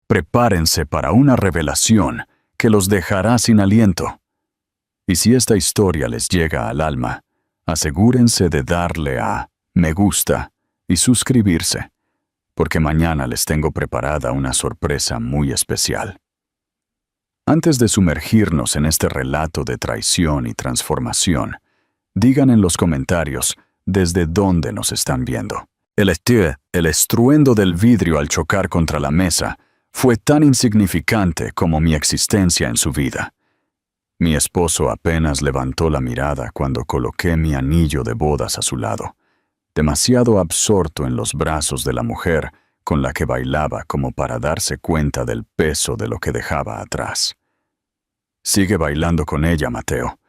Prepárense para una revelación que los dejará sin aliento. Y si esta historia les llega al alma, asegúrense de darle a me gusta y suscribirse, porque mañana les tengo preparada una sorpresa muy especial. Antes de sumergirnos en este relato de traición y transformación, digan en los comentarios desde dónde nos están viendo. El estruendo del vidrio al chocar contra la mesa fue tan insignificante como mi existencia en su vida. Mi esposo apenas levantó la mirada cuando coloqué mi anillo de bodas a su lado, demasiado absorto en los brazos de la mujer con la que bailaba como para darse cuenta del peso de lo que dejaba atrás. Sigue bailando con ella, Mateo.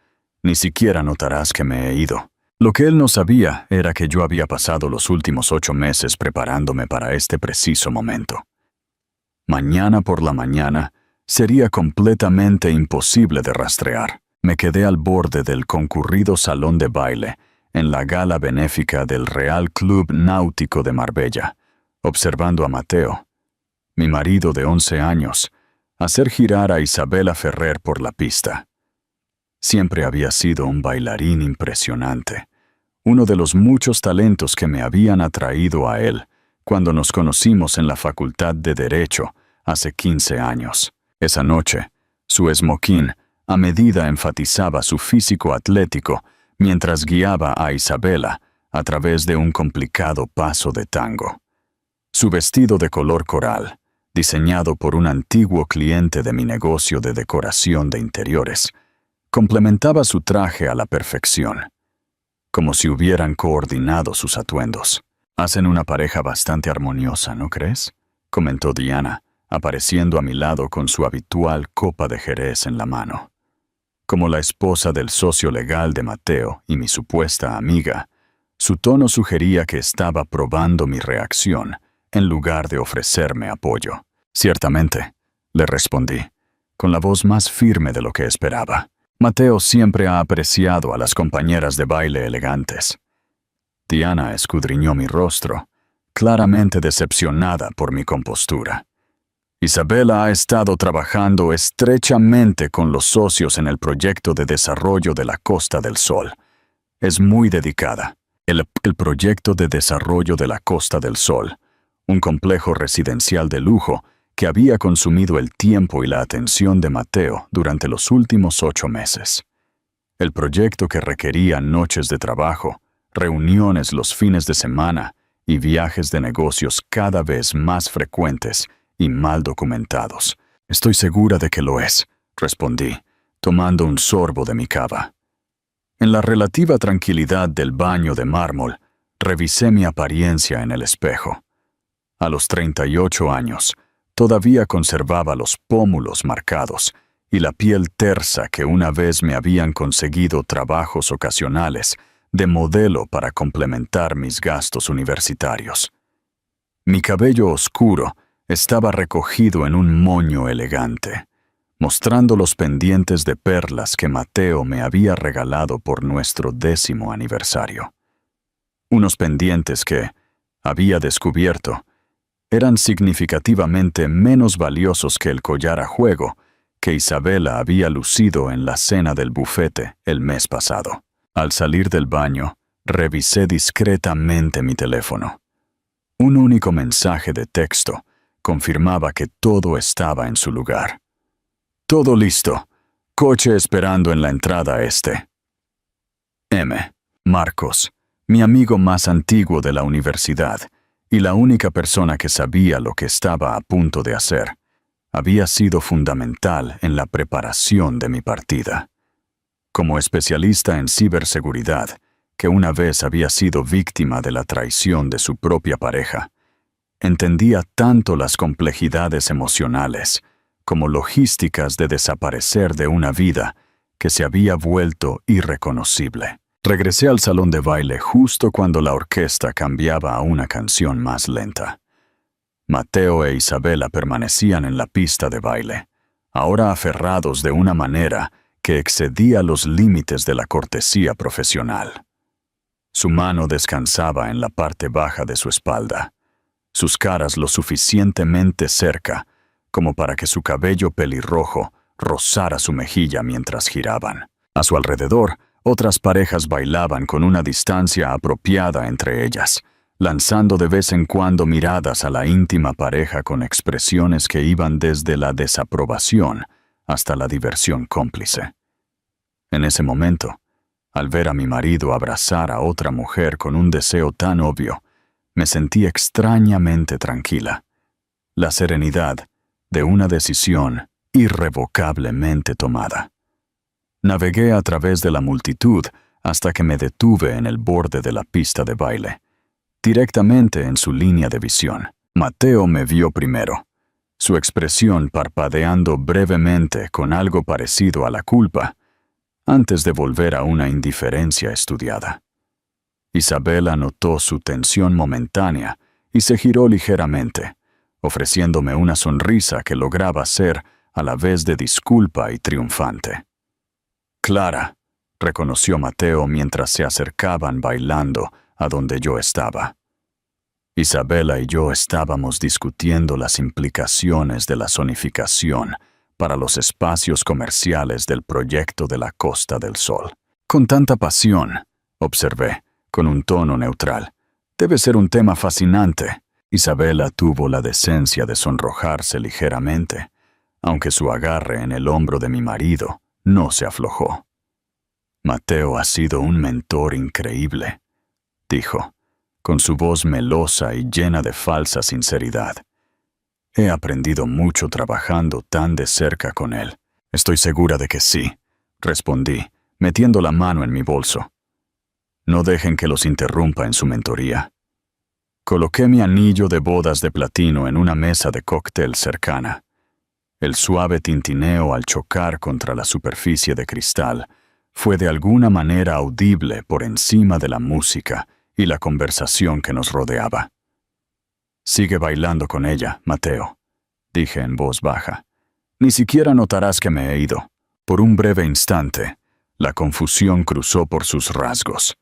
Ni siquiera notarás que me he ido. Lo que él no sabía era que yo había pasado los últimos 8 meses preparándome para este preciso momento. Mañana por la mañana sería completamente imposible de rastrear. Me quedé al borde del concurrido salón de baile en la gala benéfica del Real Club Náutico de Marbella, observando a Mateo, mi marido de 11 años, hacer girar a Isabela Ferrer por la pista. Siempre había sido un bailarín impresionante, uno de los muchos talentos que me habían atraído a él cuando nos conocimos en la Facultad de Derecho hace 15 años. Esa noche, su esmoquín a medida enfatizaba su físico atlético mientras guiaba a Isabela a través de un complicado paso de tango. Su vestido de color coral, diseñado por un antiguo cliente de mi negocio de decoración de interiores, complementaba su traje a la perfección, como si hubieran coordinado sus atuendos. Hacen una pareja bastante armoniosa, ¿no crees?, comentó Diana, apareciendo a mi lado con su habitual copa de Jerez en la mano. Como la esposa del socio legal de Mateo y mi supuesta amiga, su tono sugería que estaba probando mi reacción en lugar de ofrecerme apoyo. Ciertamente, le respondí, con la voz más firme de lo que esperaba. Mateo siempre ha apreciado a las compañeras de baile elegantes. Diana escudriñó mi rostro, claramente decepcionada por mi compostura. Isabela ha estado trabajando estrechamente con los socios en el proyecto de desarrollo de la Costa del Sol. Es muy dedicada. El proyecto de desarrollo de la Costa del Sol, un complejo residencial de lujo que había consumido el tiempo y la atención de Mateo durante los últimos 8 meses. El proyecto que requería noches de trabajo, reuniones los fines de semana y viajes de negocios cada vez más frecuentes y mal documentados. Estoy segura de que lo es, respondí, tomando un sorbo de mi cava. En la relativa tranquilidad del baño de mármol, revisé mi apariencia en el espejo. A los 38 años, todavía conservaba los pómulos marcados y la piel tersa que una vez me habían conseguido trabajos ocasionales de modelo para complementar mis gastos universitarios. Mi cabello oscuro estaba recogido en un moño elegante, mostrando los pendientes de perlas que Mateo me había regalado por nuestro 10º aniversario. Unos pendientes que, había descubierto, eran significativamente menos valiosos que el collar a juego que Isabela había lucido en la cena del bufete el mes pasado. Al salir del baño, revisé discretamente mi teléfono. Un único mensaje de texto confirmaba que todo estaba en su lugar. Todo listo. Coche esperando en la entrada este. M. Marcos, mi amigo más antiguo de la universidad y la única persona que sabía lo que estaba a punto de hacer, había sido fundamental en la preparación de mi partida. Como especialista en ciberseguridad, que una vez había sido víctima de la traición de su propia pareja, entendía tanto las complejidades emocionales como logísticas de desaparecer de una vida que se había vuelto irreconocible. Regresé al salón de baile justo cuando la orquesta cambiaba a una canción más lenta. Mateo e Isabela permanecían en la pista de baile, ahora aferrados de una manera que excedía los límites de la cortesía profesional. Su mano descansaba en la parte baja de su espalda, sus caras lo suficientemente cerca como para que su cabello pelirrojo rozara su mejilla mientras giraban. A su alrededor, otras parejas bailaban con una distancia apropiada entre ellas, lanzando de vez en cuando miradas a la íntima pareja con expresiones que iban desde la desaprobación hasta la diversión cómplice. En ese momento, al ver a mi marido abrazar a otra mujer con un deseo tan obvio, me sentí extrañamente tranquila. La serenidad de una decisión irrevocablemente tomada. Navegué a través de la multitud hasta que me detuve en el borde de la pista de baile, directamente en su línea de visión. Mateo me vio primero, su expresión parpadeando brevemente con algo parecido a la culpa, antes de volver a una indiferencia estudiada. Isabela notó su tensión momentánea y se giró ligeramente, ofreciéndome una sonrisa que lograba ser a la vez de disculpa y triunfante. Clara, reconoció Mateo mientras se acercaban bailando a donde yo estaba. Isabela y yo estábamos discutiendo las implicaciones de la zonificación para los espacios comerciales del proyecto de la Costa del Sol. Con tanta pasión, observé, con un tono neutral. Debe ser un tema fascinante. Isabela tuvo la decencia de sonrojarse ligeramente, aunque su agarre en el hombro de mi marido no se aflojó. Mateo ha sido un mentor increíble, dijo, con su voz melosa y llena de falsa sinceridad. He aprendido mucho trabajando tan de cerca con él. Estoy segura de que sí, respondí, metiendo la mano en mi bolso. No dejen que los interrumpa en su mentoría. Coloqué mi anillo de bodas de platino en una mesa de cóctel cercana. El suave tintineo al chocar contra la superficie de cristal fue de alguna manera audible por encima de la música y la conversación que nos rodeaba. Sigue bailando con ella, Mateo, dije en voz baja. Ni siquiera notarás que me he ido. Por un breve instante, la confusión cruzó por sus rasgos.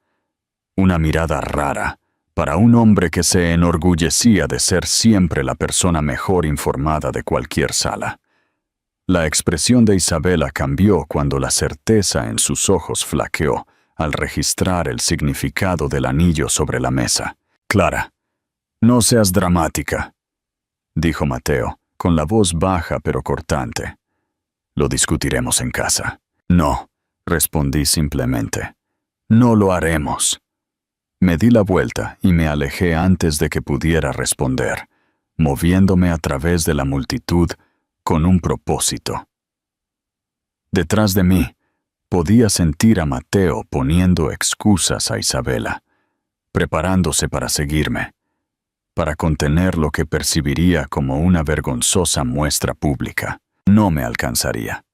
Una mirada rara para un hombre que se enorgullecía de ser siempre la persona mejor informada de cualquier sala. La expresión de Isabela cambió cuando la certeza en sus ojos flaqueó al registrar el significado del anillo sobre la mesa. Clara, no seas dramática, dijo Mateo, con la voz baja pero cortante. Lo discutiremos en casa. No, respondí simplemente. No lo haremos. Me di la vuelta y me alejé antes de que pudiera responder, moviéndome a través de la multitud con un propósito. Detrás de mí, podía sentir a Mateo poniendo excusas a Isabela, preparándose para seguirme, para contener lo que percibiría como una vergonzosa muestra pública. No me alcanzaría.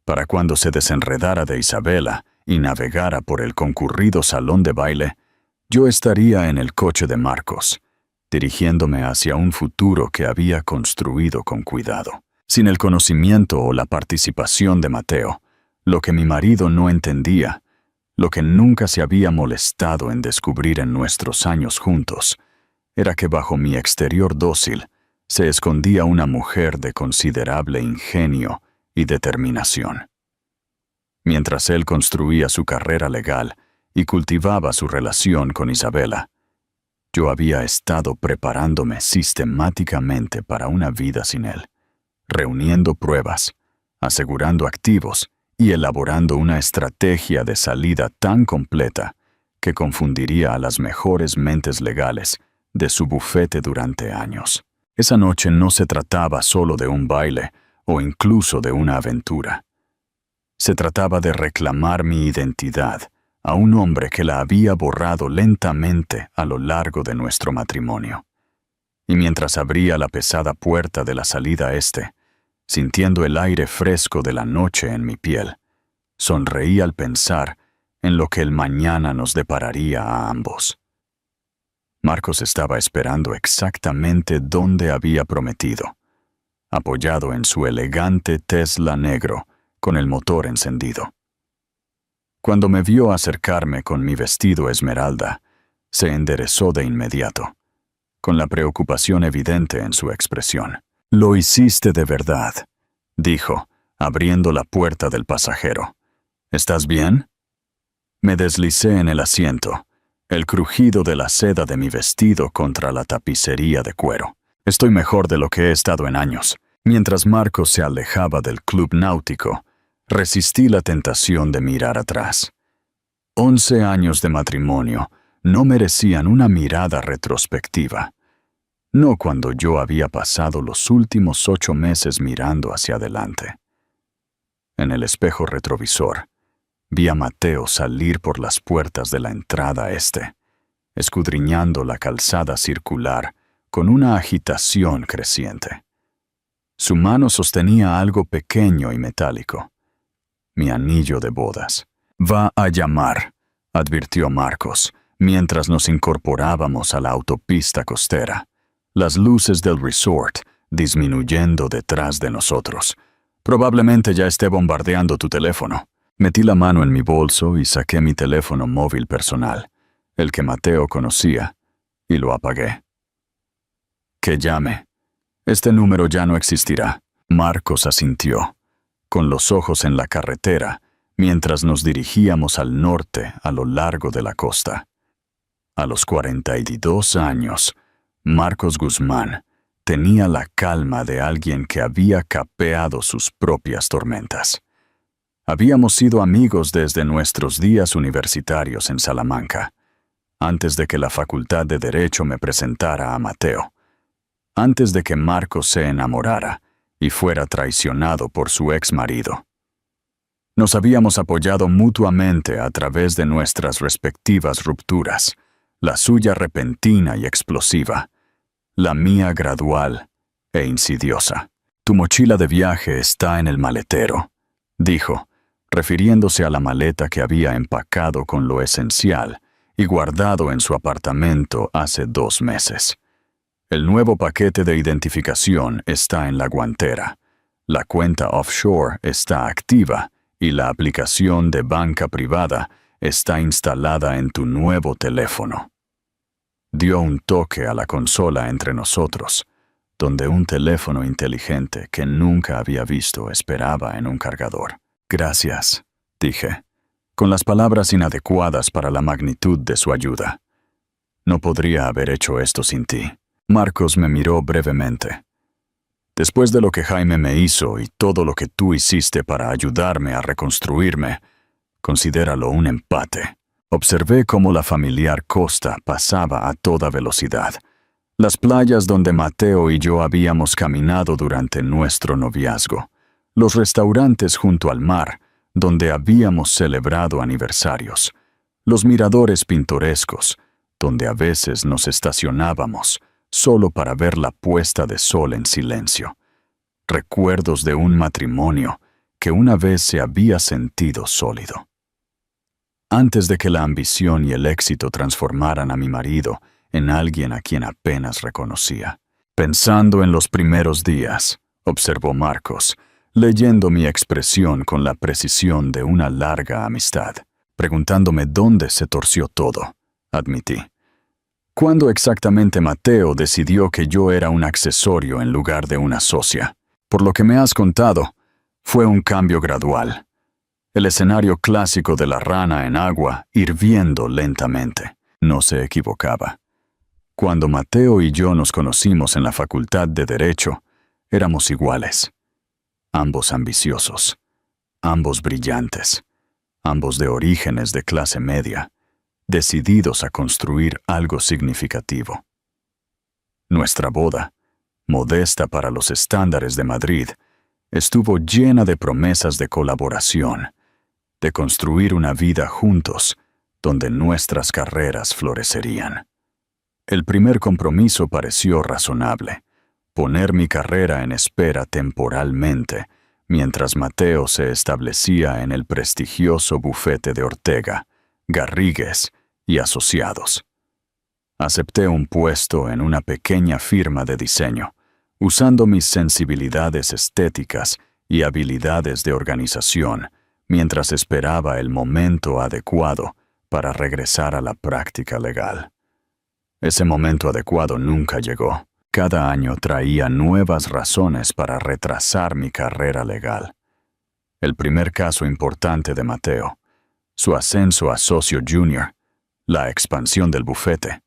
Para cuando se desenredara de Isabela y navegara por el concurrido salón de baile, yo estaría en el coche de Marcos, dirigiéndome hacia un futuro que había construido con cuidado. Sin el conocimiento o la participación de Mateo, lo que mi marido no entendía, lo que nunca se había molestado en descubrir en nuestros años juntos, era que bajo mi exterior dócil se escondía una mujer de considerable ingenio y determinación. Mientras él construía su carrera legal y cultivaba su relación con Isabela, yo había estado preparándome sistemáticamente para una vida sin él, reuniendo pruebas, asegurando activos y elaborando una estrategia de salida tan completa que confundiría a las mejores mentes legales de su bufete durante años. Esa noche no se trataba solo de un baile o incluso de una aventura. Se trataba de reclamar mi identidad a un hombre que la había borrado lentamente a lo largo de nuestro matrimonio. Y mientras abría la pesada puerta de la salida este, sintiendo el aire fresco de la noche en mi piel, sonreí al pensar en lo que el mañana nos depararía a ambos. Marcos estaba esperando exactamente donde había prometido, apoyado en su elegante Tesla negro con el motor encendido. Cuando me vio acercarme con mi vestido esmeralda, se enderezó de inmediato, con la preocupación evidente en su expresión. Lo hiciste de verdad, dijo, abriendo la puerta del pasajero. ¿Estás bien? Me deslicé en el asiento, el crujido de la seda de mi vestido contra la tapicería de cuero. Estoy mejor de lo que he estado en años. Mientras Marcos se alejaba del club náutico, resistí la tentación de mirar atrás. 11 años de matrimonio no merecían una mirada retrospectiva. No cuando yo había pasado los últimos 8 meses mirando hacia adelante. En el espejo retrovisor, vi a Mateo salir por las puertas de la entrada este, escudriñando la calzada circular con una agitación creciente. Su mano sostenía algo pequeño y metálico. Mi anillo de bodas. Va a llamar, advirtió Marcos, mientras nos incorporábamos a la autopista costera. Las luces del resort disminuyendo detrás de nosotros. Probablemente ya esté bombardeando tu teléfono. Metí la mano en mi bolso y saqué mi teléfono móvil personal, el que Mateo conocía, y lo apagué. Que llame. Este número ya no existirá. Marcos asintió, con los ojos en la carretera, mientras nos dirigíamos al norte a lo largo de la costa. A los 42 años, Marcos Guzmán tenía la calma de alguien que había capeado sus propias tormentas. Habíamos sido amigos desde nuestros días universitarios en Salamanca, antes de que la Facultad de Derecho me presentara a Mateo, antes de que Marcos se enamorara y fuera traicionado por su ex marido. Nos habíamos apoyado mutuamente a través de nuestras respectivas rupturas, la suya repentina y explosiva, la mía gradual e insidiosa. Tu mochila de viaje está en el maletero, dijo, refiriéndose a la maleta que había empacado con lo esencial y guardado en su apartamento hace 2 meses. El nuevo paquete de identificación está en la guantera, la cuenta offshore está activa y la aplicación de banca privada está instalada en tu nuevo teléfono. Dio un toque a la consola entre nosotros, donde un teléfono inteligente que nunca había visto esperaba en un cargador. Gracias, dije, con las palabras inadecuadas para la magnitud de su ayuda. No podría haber hecho esto sin ti. Marcos me miró brevemente. Después de lo que Jaime me hizo y todo lo que tú hiciste para ayudarme a reconstruirme, considéralo un empate. Observé cómo la familiar costa pasaba a toda velocidad. Las playas donde Mateo y yo habíamos caminado durante nuestro noviazgo. Los restaurantes junto al mar, donde habíamos celebrado aniversarios. Los miradores pintorescos, donde a veces nos estacionábamos, solo para ver la puesta de sol en silencio. Recuerdos de un matrimonio que una vez se había sentido sólido. Antes de que la ambición y el éxito transformaran a mi marido en alguien a quien apenas reconocía. Pensando en los primeros días, observó Marcos, leyendo mi expresión con la precisión de una larga amistad, preguntándome dónde se torció todo, admití. ¿Cuándo exactamente Mateo decidió que yo era un accesorio en lugar de una socia? Por lo que me has contado, fue un cambio gradual. El escenario clásico de la rana en agua hirviendo lentamente. No se equivocaba. Cuando Mateo y yo nos conocimos en la Facultad de Derecho, éramos iguales. Ambos ambiciosos, ambos brillantes, ambos de orígenes de clase media, decididos a construir algo significativo. Nuestra boda, modesta para los estándares de Madrid, estuvo llena de promesas de colaboración, de construir una vida juntos, donde nuestras carreras florecerían. El primer compromiso pareció razonable, poner mi carrera en espera temporalmente, mientras Mateo se establecía en el prestigioso bufete de Ortega, Garrigues y Asociados. Acepté un puesto en una pequeña firma de diseño, usando mis sensibilidades estéticas y habilidades de organización, mientras esperaba el momento adecuado para regresar a la práctica legal. Ese momento adecuado nunca llegó. cada año traía nuevas razones para retrasar mi carrera legal. El primer caso importante de Mateo, su ascenso a socio junior, la expansión del bufete,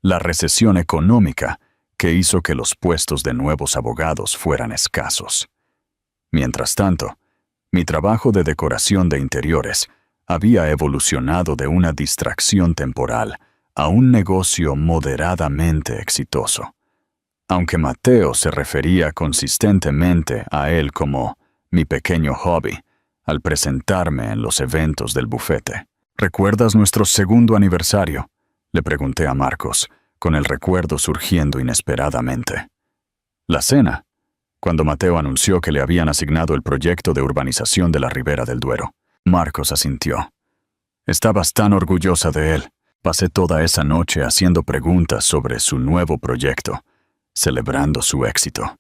la recesión económica que hizo que los puestos de nuevos abogados fueran escasos. Mientras tanto, mi trabajo de decoración de interiores había evolucionado de una distracción temporal a un negocio moderadamente exitoso. Aunque Mateo se refería consistentemente a él como mi pequeño hobby, al presentarme en los eventos del bufete. ¿Recuerdas nuestro segundo aniversario?, le pregunté a Marcos, con el recuerdo surgiendo inesperadamente. La cena, cuando Mateo anunció que le habían asignado el proyecto de urbanización de la Ribera del Duero. Marcos asintió. Estabas tan orgullosa de él. Pasé toda esa noche haciendo preguntas sobre su nuevo proyecto, celebrando su éxito.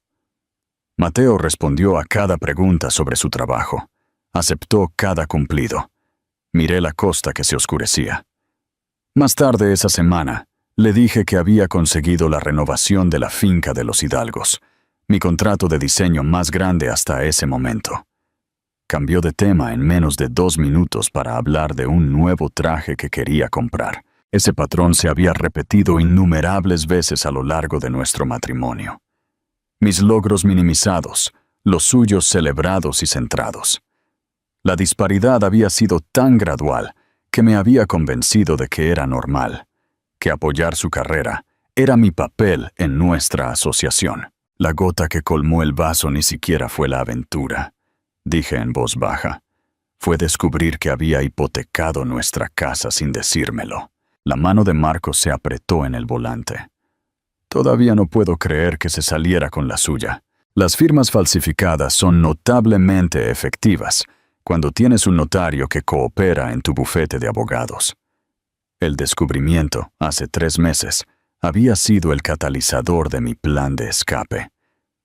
Mateo respondió a cada pregunta sobre su trabajo. Aceptó cada cumplido. Miré la costa que se oscurecía. Más tarde esa semana, le dije que había conseguido la renovación de la finca de los Hidalgos, mi contrato de diseño más grande hasta ese momento. Cambió de tema en menos de 2 minutos para hablar de un nuevo traje que quería comprar. Ese patrón se había repetido innumerables veces a lo largo de nuestro matrimonio. Mis logros minimizados, los suyos celebrados y centrados. La disparidad había sido tan gradual que me había convencido de que era normal, que apoyar su carrera era mi papel en nuestra asociación. La gota que colmó el vaso ni siquiera fue la aventura, dije en voz baja. Fue descubrir que había hipotecado nuestra casa sin decírmelo. La mano de Marcos se apretó en el volante. Todavía no puedo creer que se saliera con la suya. Las firmas falsificadas son notablemente efectivas cuando tienes un notario que coopera en tu bufete de abogados. El descubrimiento, hace 3 meses, había sido el catalizador de mi plan de escape.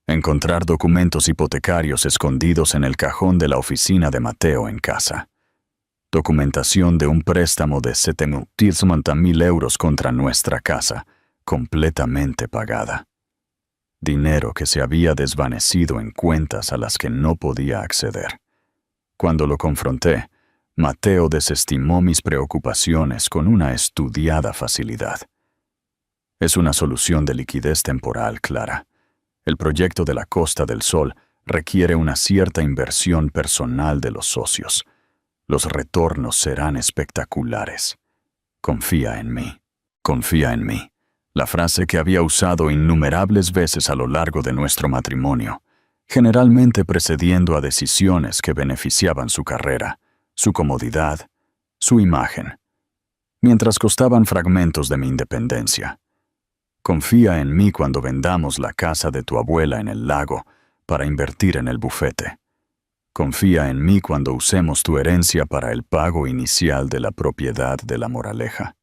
Encontrar documentos hipotecarios escondidos en el cajón de la oficina de Mateo en casa. Documentación de un préstamo de 750.000 euros contra nuestra casa, completamente pagada. Dinero que se había desvanecido en cuentas a las que no podía acceder. Cuando lo confronté, Mateo desestimó mis preocupaciones con una estudiada facilidad. Es una solución de liquidez temporal, Clara. El proyecto de la Costa del Sol requiere una cierta inversión personal de los socios. Los retornos serán espectaculares. Confía en mí. Confía en mí. La frase que había usado innumerables veces a lo largo de nuestro matrimonio, generalmente precediendo a decisiones que beneficiaban su carrera, su comodidad, su imagen, mientras costaban fragmentos de mi independencia. Confía en mí cuando vendamos la casa de tu abuela en el lago para invertir en el bufete. Confía en mí cuando usemos tu herencia para el pago inicial de la propiedad de La Moraleja.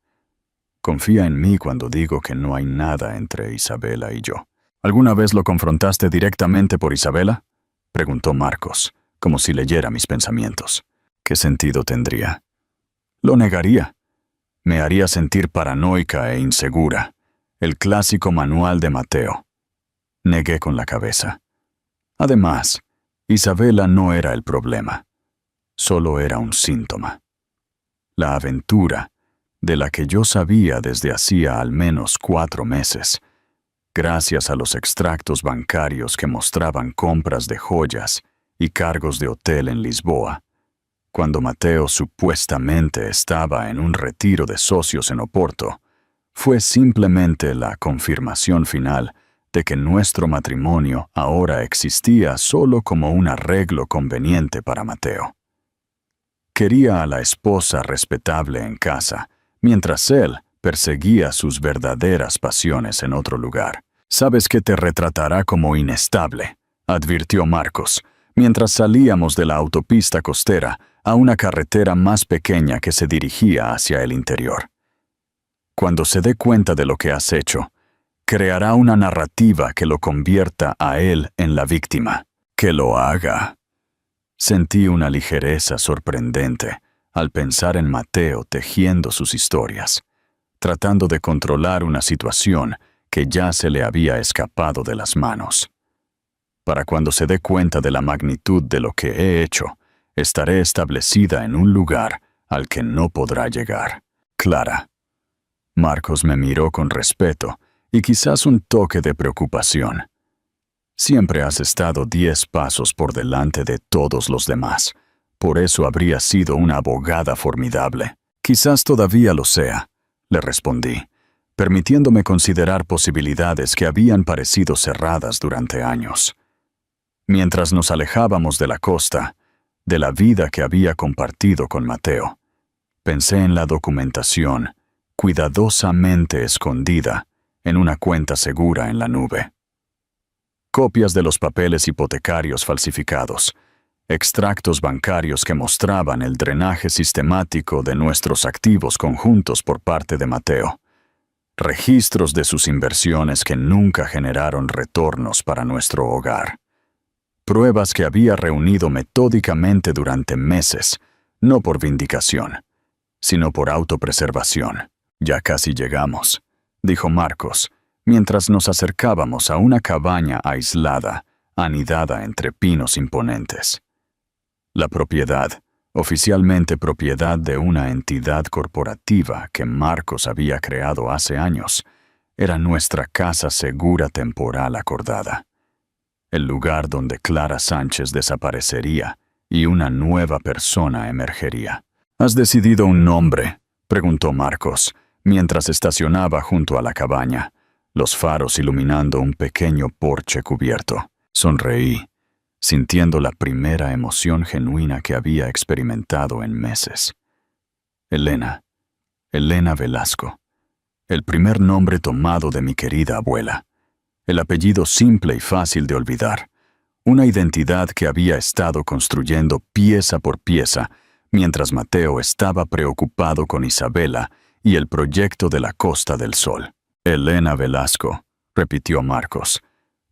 Confía en mí cuando digo que no hay nada entre Isabela y yo. ¿Alguna vez lo confrontaste directamente por Isabela?, preguntó Marcos, como si leyera mis pensamientos. ¿Qué sentido tendría? Lo negaría. Me haría sentir paranoica e insegura. El clásico manual de Mateo. Negué con la cabeza. Además, Isabela no era el problema. Solo era un síntoma. La aventura, de la que yo sabía desde hacía al menos 4 meses, gracias a los extractos bancarios que mostraban compras de joyas y cargos de hotel en Lisboa, cuando Mateo supuestamente estaba en un retiro de socios en Oporto, fue simplemente la confirmación final de que nuestro matrimonio ahora existía solo como un arreglo conveniente para Mateo. Quería a la esposa respetable en casa, mientras él perseguía sus verdaderas pasiones en otro lugar. «Sabes que te retratará como inestable», advirtió Marcos, mientras salíamos de la autopista costera a una carretera más pequeña que se dirigía hacia el interior. Cuando se dé cuenta de lo que has hecho, creará una narrativa que lo convierta a él en la víctima. Que lo haga. Sentí una ligereza sorprendente al pensar en Mateo tejiendo sus historias, tratando de controlar una situación que ya se le había escapado de las manos. Para cuando se dé cuenta de la magnitud de lo que he hecho, estaré establecida en un lugar al que no podrá llegar. Clara. Marcos me miró con respeto y quizás un toque de preocupación. Siempre has estado 10 pasos por delante de todos los demás. Por eso habría sido una abogada formidable. Quizás todavía lo sea, le respondí, permitiéndome considerar posibilidades que habían parecido cerradas durante años. Mientras nos alejábamos de la costa, de la vida que había compartido con Mateo, pensé en la documentación, cuidadosamente escondida, en una cuenta segura en la nube. Copias de los papeles hipotecarios falsificados, extractos bancarios que mostraban el drenaje sistemático de nuestros activos conjuntos por parte de Mateo, registros de sus inversiones que nunca generaron retornos para nuestro hogar, pruebas que había reunido metódicamente durante meses, no por vindicación, sino por autopreservación. Ya casi llegamos, dijo Marcos, mientras nos acercábamos a una cabaña aislada, anidada entre pinos imponentes. La propiedad, oficialmente propiedad de una entidad corporativa que Marcos había creado hace años, era nuestra casa segura temporal acordada. El lugar donde Clara Sánchez desaparecería y una nueva persona emergería. ¿Has decidido un nombre?, preguntó Marcos, mientras estacionaba junto a la cabaña, los faros iluminando un pequeño porche cubierto. Sonreí, sintiendo la primera emoción genuina que había experimentado en meses. Elena Velasco, el primer nombre tomado de mi querida abuela, el apellido simple y fácil de olvidar, una identidad que había estado construyendo pieza por pieza mientras Mateo estaba preocupado con Isabela y el proyecto de la Costa del Sol. Elena Velasco, repitió Marcos.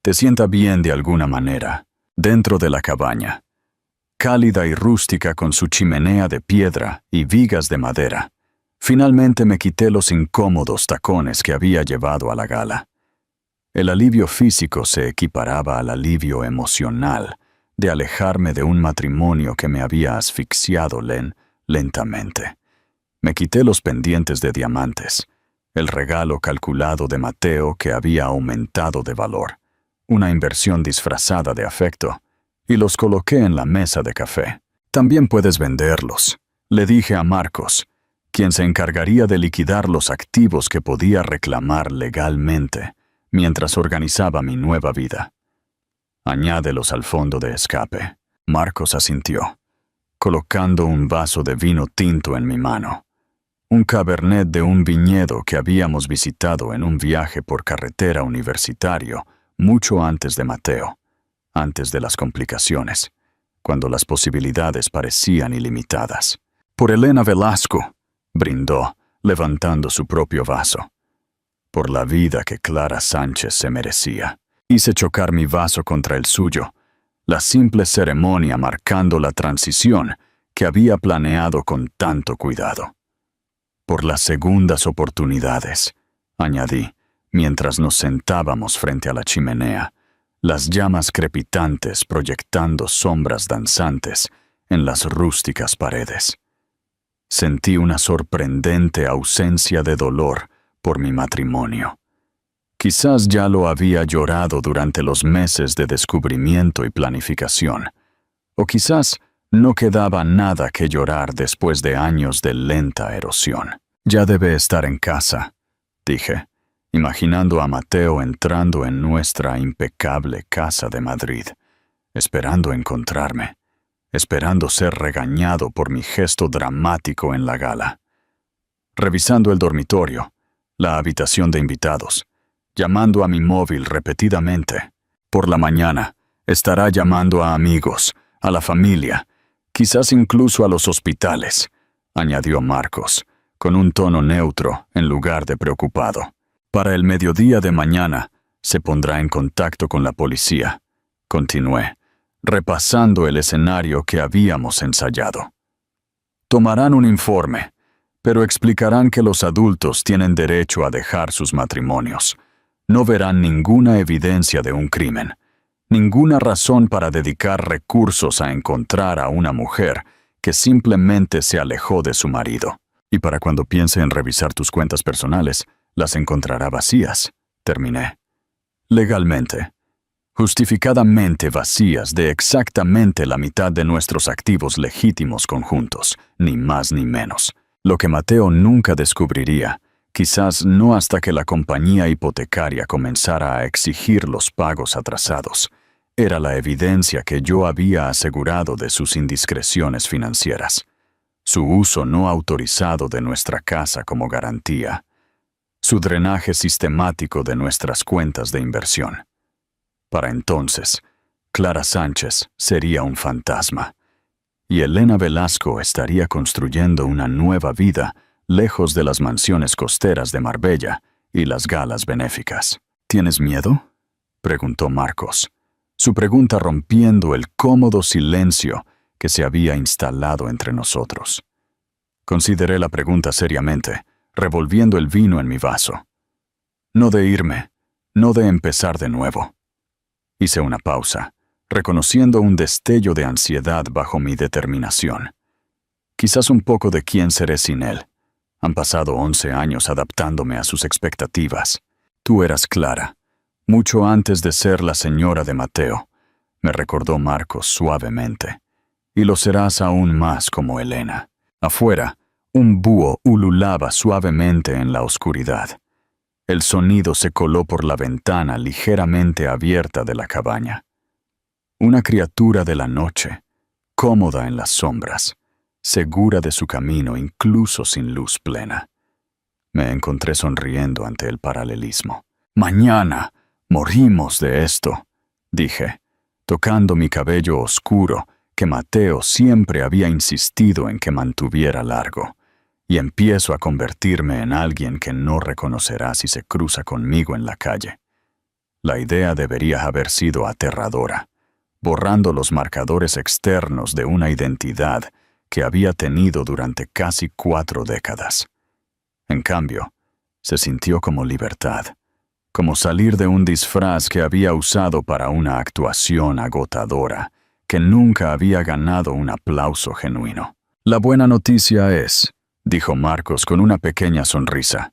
Te sienta bien de alguna manera, dentro de la cabaña, cálida y rústica con su chimenea de piedra y vigas de madera. Finalmente me quité los incómodos tacones que había llevado a la gala. El alivio físico se equiparaba al alivio emocional de alejarme de un matrimonio que me había asfixiado lentamente. Me quité los pendientes de diamantes, el regalo calculado de Mateo que había aumentado de valor, una inversión disfrazada de afecto, y los coloqué en la mesa de café. También puedes venderlos, le dije a Marcos, quien se encargaría de liquidar los activos que podía reclamar legalmente mientras organizaba mi nueva vida. Añádelos al fondo de escape. Marcos asintió, colocando un vaso de vino tinto en mi mano. Un cabernet de un viñedo que habíamos visitado en un viaje por carretera universitario mucho antes de Mateo, antes de las complicaciones, cuando las posibilidades parecían ilimitadas. Por Elena Velasco, brindó, levantando su propio vaso. Por la vida que Clara Sánchez se merecía. Hice chocar mi vaso contra el suyo, la simple ceremonia marcando la transición que había planeado con tanto cuidado. Por las segundas oportunidades, añadí, mientras nos sentábamos frente a la chimenea, las llamas crepitantes proyectando sombras danzantes en las rústicas paredes. Sentí una sorprendente ausencia de dolor por mi matrimonio. Quizás ya lo había llorado durante los meses de descubrimiento y planificación, o quizás no quedaba nada que llorar después de años de lenta erosión. Ya debe estar en casa, dije, imaginando a Mateo entrando en nuestra impecable casa de Madrid, esperando encontrarme, esperando ser regañado por mi gesto dramático en la gala. Revisando el dormitorio, la habitación de invitados, llamando a mi móvil repetidamente. Por la mañana, estará llamando a amigos, a la familia, quizás incluso a los hospitales, añadió Marcos, con un tono neutro en lugar de preocupado. Para el mediodía de mañana, se pondrá en contacto con la policía, continué, repasando el escenario que habíamos ensayado. Tomarán un informe, pero explicarán que los adultos tienen derecho a dejar sus matrimonios. No verán ninguna evidencia de un crimen, ninguna razón para dedicar recursos a encontrar a una mujer que simplemente se alejó de su marido. Y para cuando piense en revisar tus cuentas personales, las encontrará vacías, terminé. Legalmente, justificadamente vacías de exactamente la mitad de nuestros activos legítimos conjuntos, ni más ni menos. Lo que Mateo nunca descubriría, quizás no hasta que la compañía hipotecaria comenzara a exigir los pagos atrasados, era la evidencia que yo había asegurado de sus indiscreciones financieras, su uso no autorizado de nuestra casa como garantía, su drenaje sistemático de nuestras cuentas de inversión. Para entonces, Clara Sánchez sería un fantasma, y Elena Velasco estaría construyendo una nueva vida lejos de las mansiones costeras de Marbella y las galas benéficas. ¿Tienes miedo?, preguntó Marcos, su pregunta rompiendo el cómodo silencio que se había instalado entre nosotros. Consideré la pregunta seriamente, revolviendo el vino en mi vaso. No de irme, no de empezar de nuevo. Hice una pausa, reconociendo un destello de ansiedad bajo mi determinación. Quizás un poco de quién seré sin él. Han pasado 11 años adaptándome a sus expectativas. Tú eras Clara, mucho antes de ser la señora de Mateo, me recordó Marcos suavemente. Y lo serás aún más como Elena. Afuera, un búho ululaba suavemente en la oscuridad. El sonido se coló por la ventana ligeramente abierta de la cabaña. Una criatura de la noche, cómoda en las sombras, segura de su camino incluso sin luz plena. Me encontré sonriendo ante el paralelismo. «Mañana morimos de esto», dije, tocando mi cabello oscuro que Mateo siempre había insistido en que mantuviera largo, y empiezo a convertirme en alguien que no reconocerá si se cruza conmigo en la calle. La idea debería haber sido aterradora, borrando los marcadores externos de una identidad que había tenido durante casi 4 décadas. En cambio, se sintió como libertad, como salir de un disfraz que había usado para una actuación agotadora, que nunca había ganado un aplauso genuino. La buena noticia es, dijo Marcos con una pequeña sonrisa,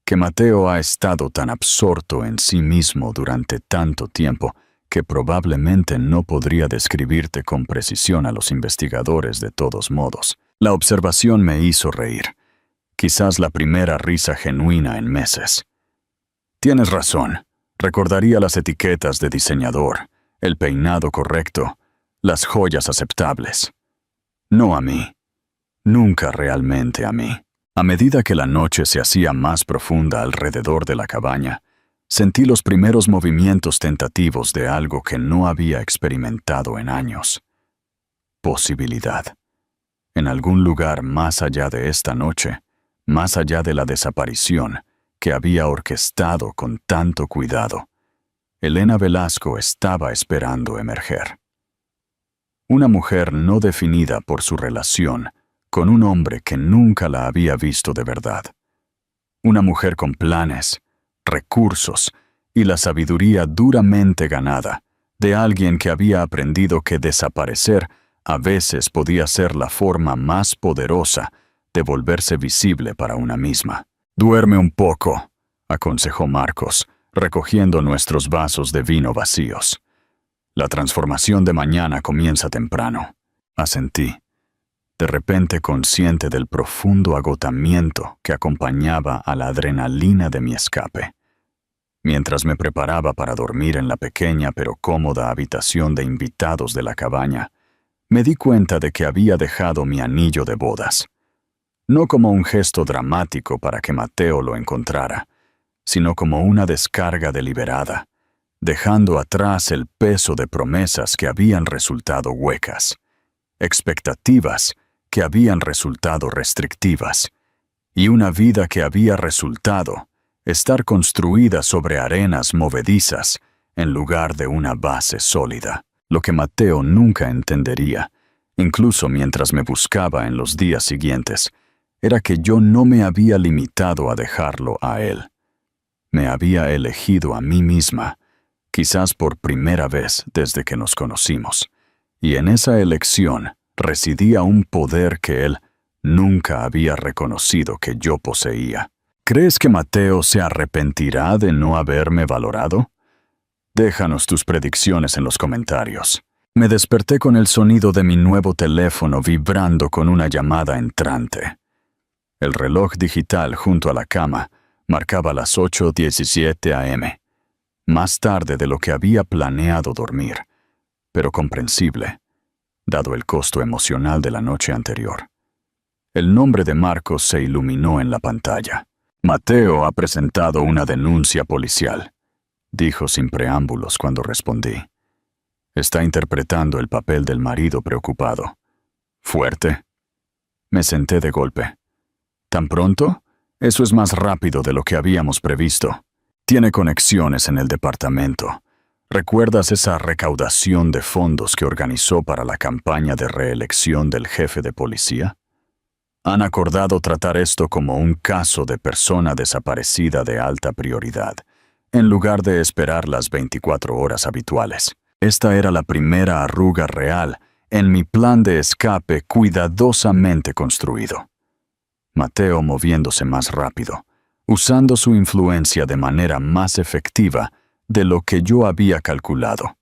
que Mateo ha estado tan absorto en sí mismo durante tanto tiempo que probablemente no podría describirte con precisión a los investigadores de todos modos. La observación me hizo reír, quizás la primera risa genuina en meses. Tienes razón, recordaría las etiquetas de diseñador, el peinado correcto, las joyas aceptables. No a mí. Nunca realmente a mí. A medida que la noche se hacía más profunda alrededor de la cabaña, sentí los primeros movimientos tentativos de algo que no había experimentado en años. Posibilidad. En algún lugar más allá de esta noche, más allá de la desaparición que había orquestado con tanto cuidado, Elena Velasco estaba esperando emerger. Una mujer no definida por su relación con un hombre que nunca la había visto de verdad. Una mujer con planes, recursos y la sabiduría duramente ganada de alguien que había aprendido que desaparecer a veces podía ser la forma más poderosa de volverse visible para una misma. «Duerme un poco», aconsejó Marcos, recogiendo nuestros vasos de vino vacíos. «La transformación de mañana comienza temprano». Asentí, de repente consciente del profundo agotamiento que acompañaba a la adrenalina de mi escape. Mientras me preparaba para dormir en la pequeña pero cómoda habitación de invitados de la cabaña, me di cuenta de que había dejado mi anillo de bodas. No como un gesto dramático para que Mateo lo encontrara, sino como una descarga deliberada, dejando atrás el peso de promesas que habían resultado huecas, expectativas que habían resultado restrictivas, y una vida que había resultado estar construida sobre arenas movedizas en lugar de una base sólida. Lo que Mateo nunca entendería, incluso mientras me buscaba en los días siguientes, era que yo no me había limitado a dejarlo a él. Me había elegido a mí misma, quizás por primera vez desde que nos conocimos, y en esa elección residía un poder que él nunca había reconocido que yo poseía. ¿Crees que Mateo se arrepentirá de no haberme valorado? Déjanos tus predicciones en los comentarios. Me desperté con el sonido de mi nuevo teléfono vibrando con una llamada entrante. El reloj digital junto a la cama marcaba las 8:17 a.m., más tarde de lo que había planeado dormir, pero comprensible, dado el costo emocional de la noche anterior. El nombre de Marcos se iluminó en la pantalla. Mateo ha presentado una denuncia policial, dijo sin preámbulos cuando respondí. Está interpretando el papel del marido preocupado. ¿Fuerte? Me senté de golpe. ¿Tan pronto? Eso es más rápido de lo que habíamos previsto. Tiene conexiones en el departamento. ¿Recuerdas esa recaudación de fondos que organizó para la campaña de reelección del jefe de policía? Han acordado tratar esto como un caso de persona desaparecida de alta prioridad, en lugar de esperar las 24 horas habituales. Esta era la primera arruga real en mi plan de escape cuidadosamente construido. Mateo moviéndose más rápido, usando su influencia de manera más efectiva de lo que yo había calculado.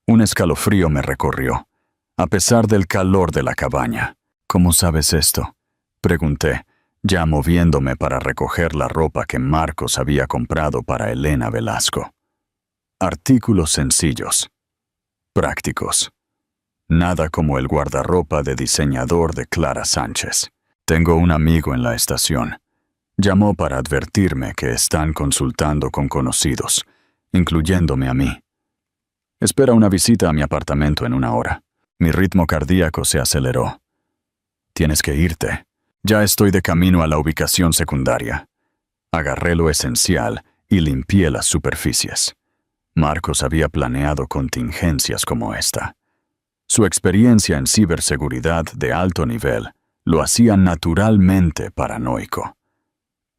Un escalofrío me recorrió, a pesar del calor de la cabaña. ¿Cómo sabes esto?, pregunté, ya moviéndome para recoger la ropa que Marcos había comprado para Elena Velasco. Artículos sencillos, prácticos. Nada como el guardarropa de diseñador de Clara Sánchez. Tengo un amigo en la estación. Llamó para advertirme que están consultando con conocidos, incluyéndome a mí. Espera una visita a mi apartamento en 1 hora. Mi ritmo cardíaco se aceleró. Tienes que irte. Ya estoy de camino a la ubicación secundaria. Agarré lo esencial y limpié las superficies. Marcos había planeado contingencias como esta. Su experiencia en ciberseguridad de alto nivel lo hacía naturalmente paranoico.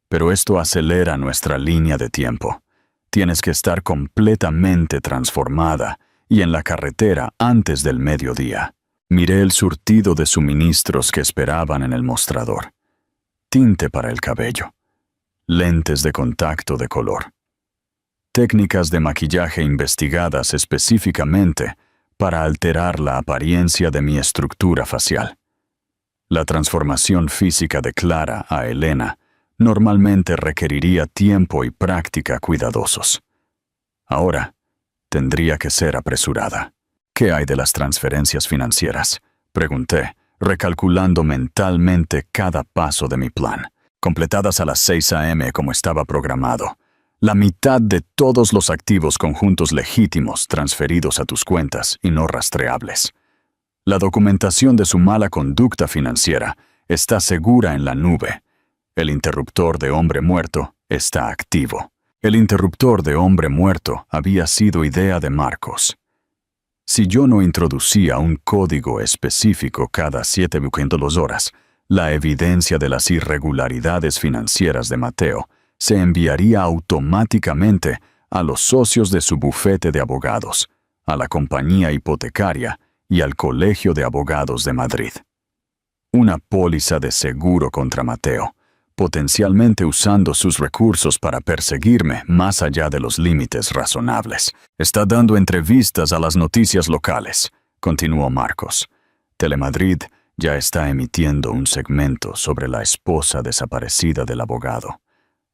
Pero esto acelera nuestra línea de tiempo. Tienes que estar completamente transformada y en la carretera antes del mediodía. Miré el surtido de suministros que esperaban en el mostrador. Tinte para el cabello. Lentes de contacto de color. Técnicas de maquillaje investigadas específicamente para alterar la apariencia de mi estructura facial. La transformación física de Clara a Elena normalmente requeriría tiempo y práctica cuidadosos. Ahora, tendría que ser apresurada. ¿Qué hay de las transferencias financieras?, pregunté, recalculando mentalmente cada paso de mi plan. Completadas a las 6 a.m. como estaba programado. La mitad de todos los activos conjuntos legítimos transferidos a tus cuentas y no rastreables. La documentación de su mala conducta financiera está segura en la nube. El interruptor de hombre muerto está activo. El interruptor de hombre muerto había sido idea de Marcos. Si yo no introducía un código específico cada 72 horas, la evidencia de las irregularidades financieras de Mateo se enviaría automáticamente a los socios de su bufete de abogados, a la compañía hipotecaria y al Colegio de Abogados de Madrid. Una póliza de seguro contra Mateo, potencialmente usando sus recursos para perseguirme más allá de los límites razonables. Está dando entrevistas a las noticias locales, continuó Marcos. Telemadrid ya está emitiendo un segmento sobre la esposa desaparecida del abogado.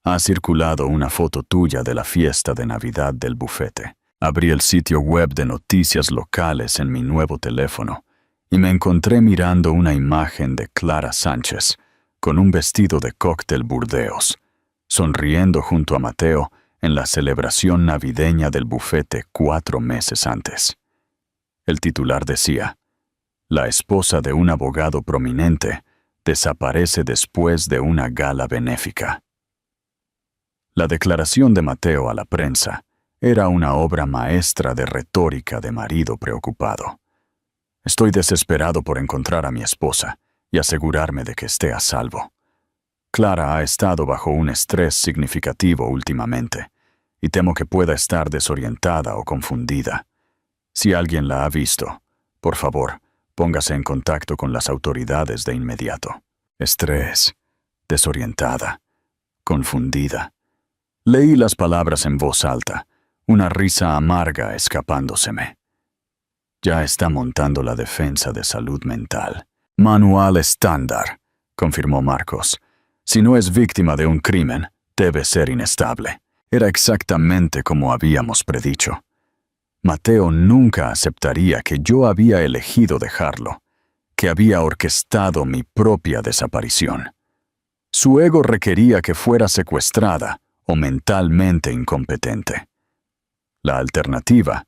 Ha circulado una foto tuya de la fiesta de Navidad del bufete. Abrí el sitio web de noticias locales en mi nuevo teléfono y me encontré mirando una imagen de Clara Sánchez con un vestido de cóctel Burdeos, sonriendo junto a Mateo en la celebración navideña del bufete 4 meses antes. El titular decía: la esposa de un abogado prominente desaparece después de una gala benéfica. La declaración de Mateo a la prensa era una obra maestra de retórica de marido preocupado. Estoy desesperado por encontrar a mi esposa y asegurarme de que esté a salvo. Clara ha estado bajo un estrés significativo últimamente, y temo que pueda estar desorientada o confundida. Si alguien la ha visto, por favor, póngase en contacto con las autoridades de inmediato. Estrés, desorientada, confundida. Leí las palabras en voz alta, una risa amarga escapándoseme. Ya está montando la defensa de salud mental. Manual estándar, confirmó Marcos. Si no es víctima de un crimen, debe ser inestable. Era exactamente como habíamos predicho. Mateo nunca aceptaría que yo había elegido dejarlo, que había orquestado mi propia desaparición. Su ego requería que fuera secuestrada o mentalmente incompetente. La alternativa,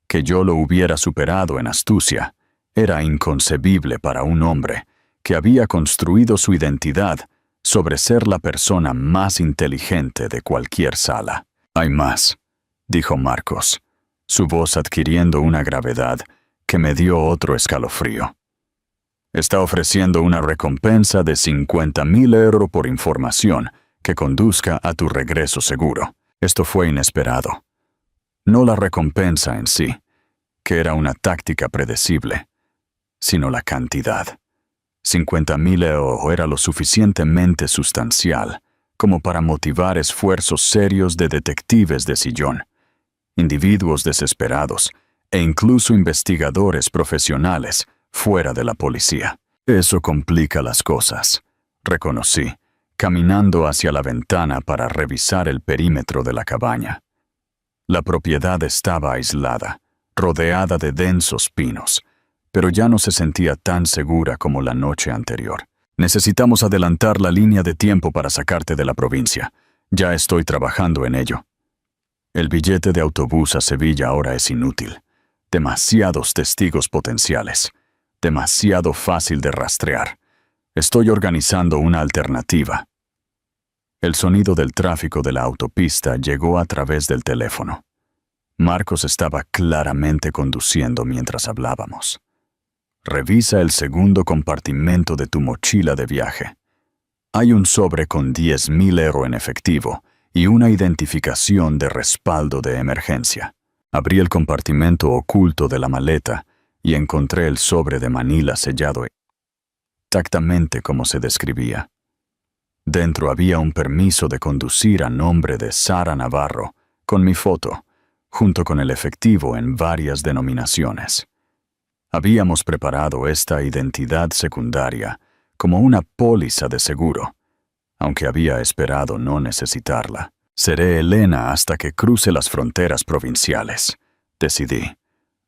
que yo lo hubiera superado en astucia, era inconcebible para un hombre que había construido su identidad sobre ser la persona más inteligente de cualquier sala. Hay más, dijo Marcos, su voz adquiriendo una gravedad que me dio otro escalofrío. Está ofreciendo una recompensa de 50.000 euros por información que conduzca a tu regreso seguro. Esto fue inesperado. No la recompensa en sí, que era una táctica predecible, sino la cantidad. 50.000 euros era lo suficientemente sustancial como para motivar esfuerzos serios de detectives de sillón, individuos desesperados e incluso investigadores profesionales fuera de la policía. Eso complica las cosas, reconocí, caminando hacia la ventana para revisar el perímetro de la cabaña. La propiedad estaba aislada, rodeada de densos pinos, pero ya no se sentía tan segura como la noche anterior. Necesitamos adelantar la línea de tiempo para sacarte de la provincia. Ya estoy trabajando en ello. El billete de autobús a Sevilla ahora es inútil. Demasiados testigos potenciales. Demasiado fácil de rastrear. Estoy organizando una alternativa. El sonido del tráfico de la autopista llegó a través del teléfono. Marcos estaba claramente conduciendo mientras hablábamos. Revisa el segundo compartimento de tu mochila de viaje. Hay un sobre con 10.000 euros en efectivo y una identificación de respaldo de emergencia. Abrí el compartimento oculto de la maleta y encontré el sobre de Manila sellado exactamente como se describía. Dentro había un permiso de conducir a nombre de Sara Navarro, con mi foto, junto con el efectivo en varias denominaciones. Habíamos preparado esta identidad secundaria como una póliza de seguro, aunque había esperado no necesitarla. Seré Elena hasta que cruce las fronteras provinciales, decidí.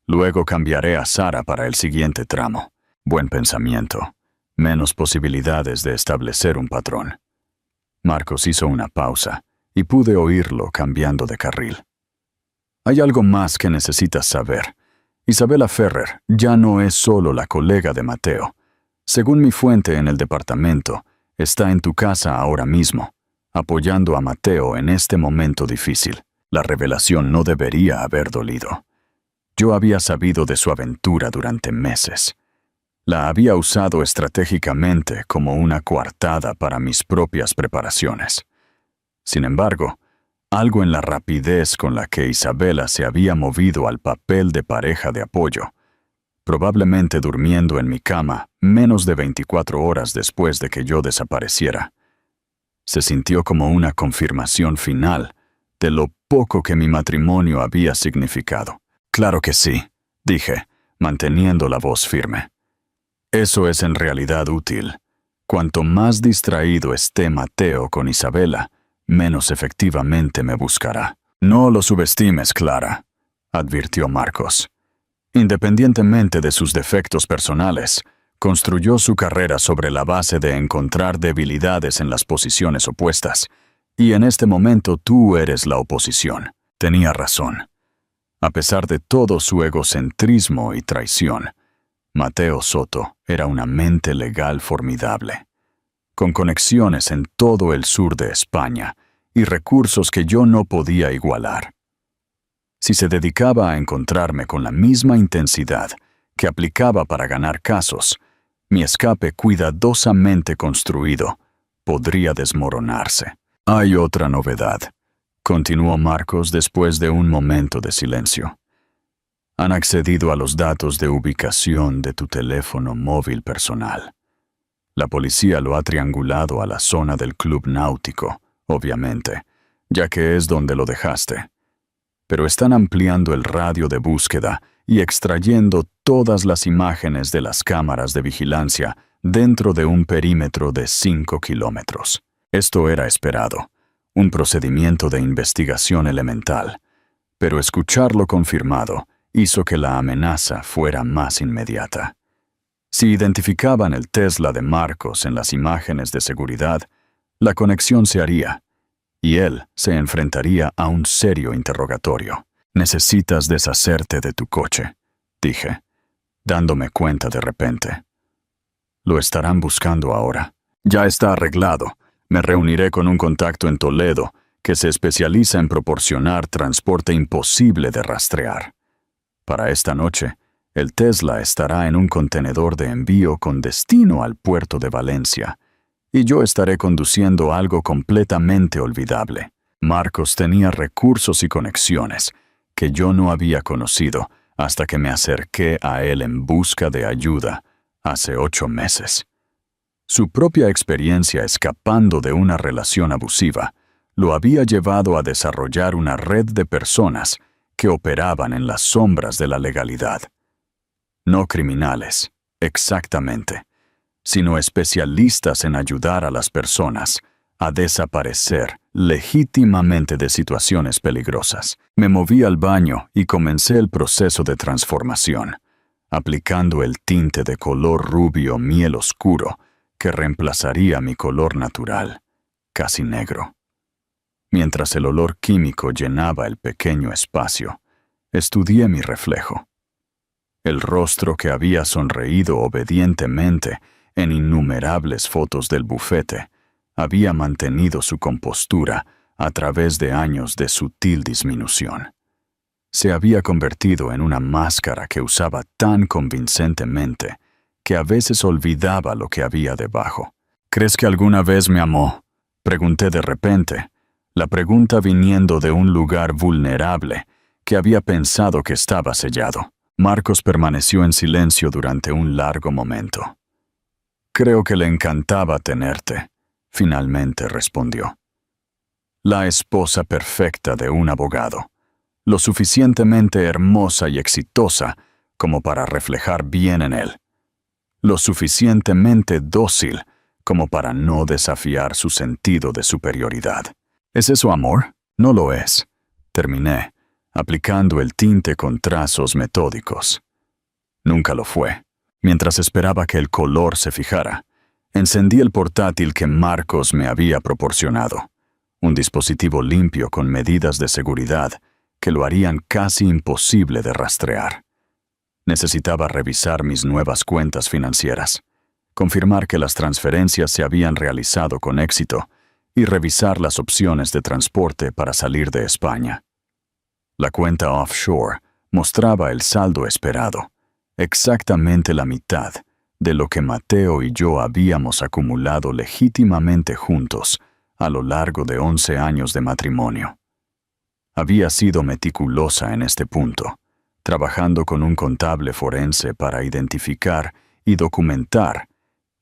Luego cambiaré a Sara para el siguiente tramo. Buen pensamiento. Menos posibilidades de establecer un patrón. Marcos hizo una pausa y pude oírlo cambiando de carril. Hay algo más que necesitas saber. Isabela Ferrer ya no es solo la colega de Mateo. Según mi fuente en el departamento, está en tu casa ahora mismo, apoyando a Mateo en este momento difícil. La revelación no debería haber dolido. Yo había sabido de su aventura durante meses. La había usado estratégicamente como una coartada para mis propias preparaciones. Sin embargo, algo en la rapidez con la que Isabela se había movido al papel de pareja de apoyo, probablemente durmiendo en mi cama menos de 24 horas después de que yo desapareciera, se sintió como una confirmación final de lo poco que mi matrimonio había significado. Claro que sí, dije, manteniendo la voz firme. Eso es en realidad útil. Cuanto más distraído esté Mateo con Isabela, menos efectivamente me buscará. No lo subestimes, Clara, advirtió Marcos. Independientemente de sus defectos personales, construyó su carrera sobre la base de encontrar debilidades en las posiciones opuestas, y en este momento tú eres la oposición. Tenía razón. A pesar de todo su egocentrismo y traición, Mateo Soto era una mente legal formidable, con conexiones en todo el sur de España y recursos que yo no podía igualar. Si se dedicaba a encontrarme con la misma intensidad que aplicaba para ganar casos, mi escape cuidadosamente construido podría desmoronarse. Hay otra novedad, continuó Marcos después de un momento de silencio. Han accedido a los datos de ubicación de tu teléfono móvil personal. La policía lo ha triangulado a la zona del club náutico, obviamente, ya que es donde lo dejaste. Pero están ampliando el radio de búsqueda y extrayendo todas las imágenes de las cámaras de vigilancia dentro de un perímetro de 5 kilómetros. Esto era esperado, un procedimiento de investigación elemental, pero escucharlo confirmado hizo que la amenaza fuera más inmediata. Si identificaban el Tesla de Marcos en las imágenes de seguridad, la conexión se haría, y él se enfrentaría a un serio interrogatorio. Necesitas deshacerte de tu coche, dije, dándome cuenta de repente. Lo estarán buscando ahora. Ya está arreglado. Me reuniré con un contacto en Toledo que se especializa en proporcionar transporte imposible de rastrear. Para esta noche, el Tesla estará en un contenedor de envío con destino al puerto de Valencia, y yo estaré conduciendo algo completamente olvidable. Marcos tenía recursos y conexiones que yo no había conocido hasta que me acerqué a él en busca de ayuda hace 8 meses. Su propia experiencia escapando de una relación abusiva lo había llevado a desarrollar una red de personas que operaban en las sombras de la legalidad. No criminales, exactamente, sino especialistas en ayudar a las personas a desaparecer legítimamente de situaciones peligrosas. Me moví al baño y comencé el proceso de transformación, aplicando el tinte de color rubio miel oscuro que reemplazaría mi color natural, casi negro. Mientras el olor químico llenaba el pequeño espacio, estudié mi reflejo. El rostro que había sonreído obedientemente en innumerables fotos del bufete había mantenido su compostura a través de años de sutil disminución. Se había convertido en una máscara que usaba tan convincentemente que a veces olvidaba lo que había debajo. ¿Crees que alguna vez me amó?, pregunté de repente, la pregunta viniendo de un lugar vulnerable que había pensado que estaba sellado. Marcos permaneció en silencio durante un largo momento. Creo que le encantaba tenerte, finalmente respondió. La esposa perfecta de un abogado, lo suficientemente hermosa y exitosa como para reflejar bien en él, lo suficientemente dócil como para no desafiar su sentido de superioridad. ¿Es eso amor? No lo es. Terminé, aplicando el tinte con trazos metódicos. Nunca lo fue. Mientras esperaba que el color se fijara, encendí el portátil que Marcos me había proporcionado, un dispositivo limpio con medidas de seguridad que lo harían casi imposible de rastrear. Necesitaba revisar mis nuevas cuentas financieras, confirmar que las transferencias se habían realizado con éxito y revisar las opciones de transporte para salir de España. La cuenta offshore mostraba el saldo esperado, exactamente la mitad de lo que Mateo y yo habíamos acumulado legítimamente juntos a lo largo de 11 años de matrimonio. Había sido meticulosa en este punto, trabajando con un contable forense para identificar y documentar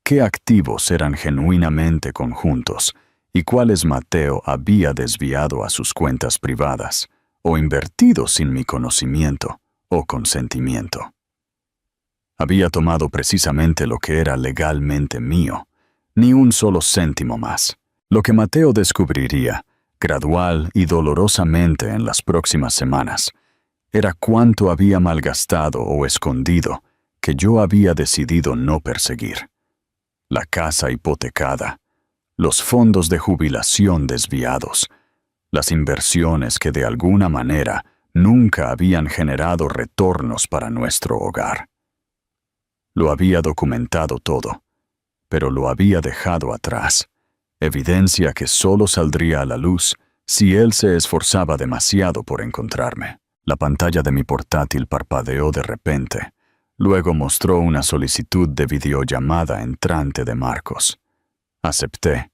qué activos eran genuinamente conjuntos y cuáles Mateo había desviado a sus cuentas privadas o invertido sin mi conocimiento o consentimiento. Había tomado precisamente lo que era legalmente mío, ni un solo céntimo más. Lo que Mateo descubriría, gradual y dolorosamente en las próximas semanas, era cuánto había malgastado o escondido que yo había decidido no perseguir. La casa hipotecada, los fondos de jubilación desviados, las inversiones que de alguna manera nunca habían generado retornos para nuestro hogar. Lo había documentado todo, pero lo había dejado atrás, evidencia que solo saldría a la luz si él se esforzaba demasiado por encontrarme. La pantalla de mi portátil parpadeó de repente, luego mostró una solicitud de videollamada entrante de Marcos. Acepté,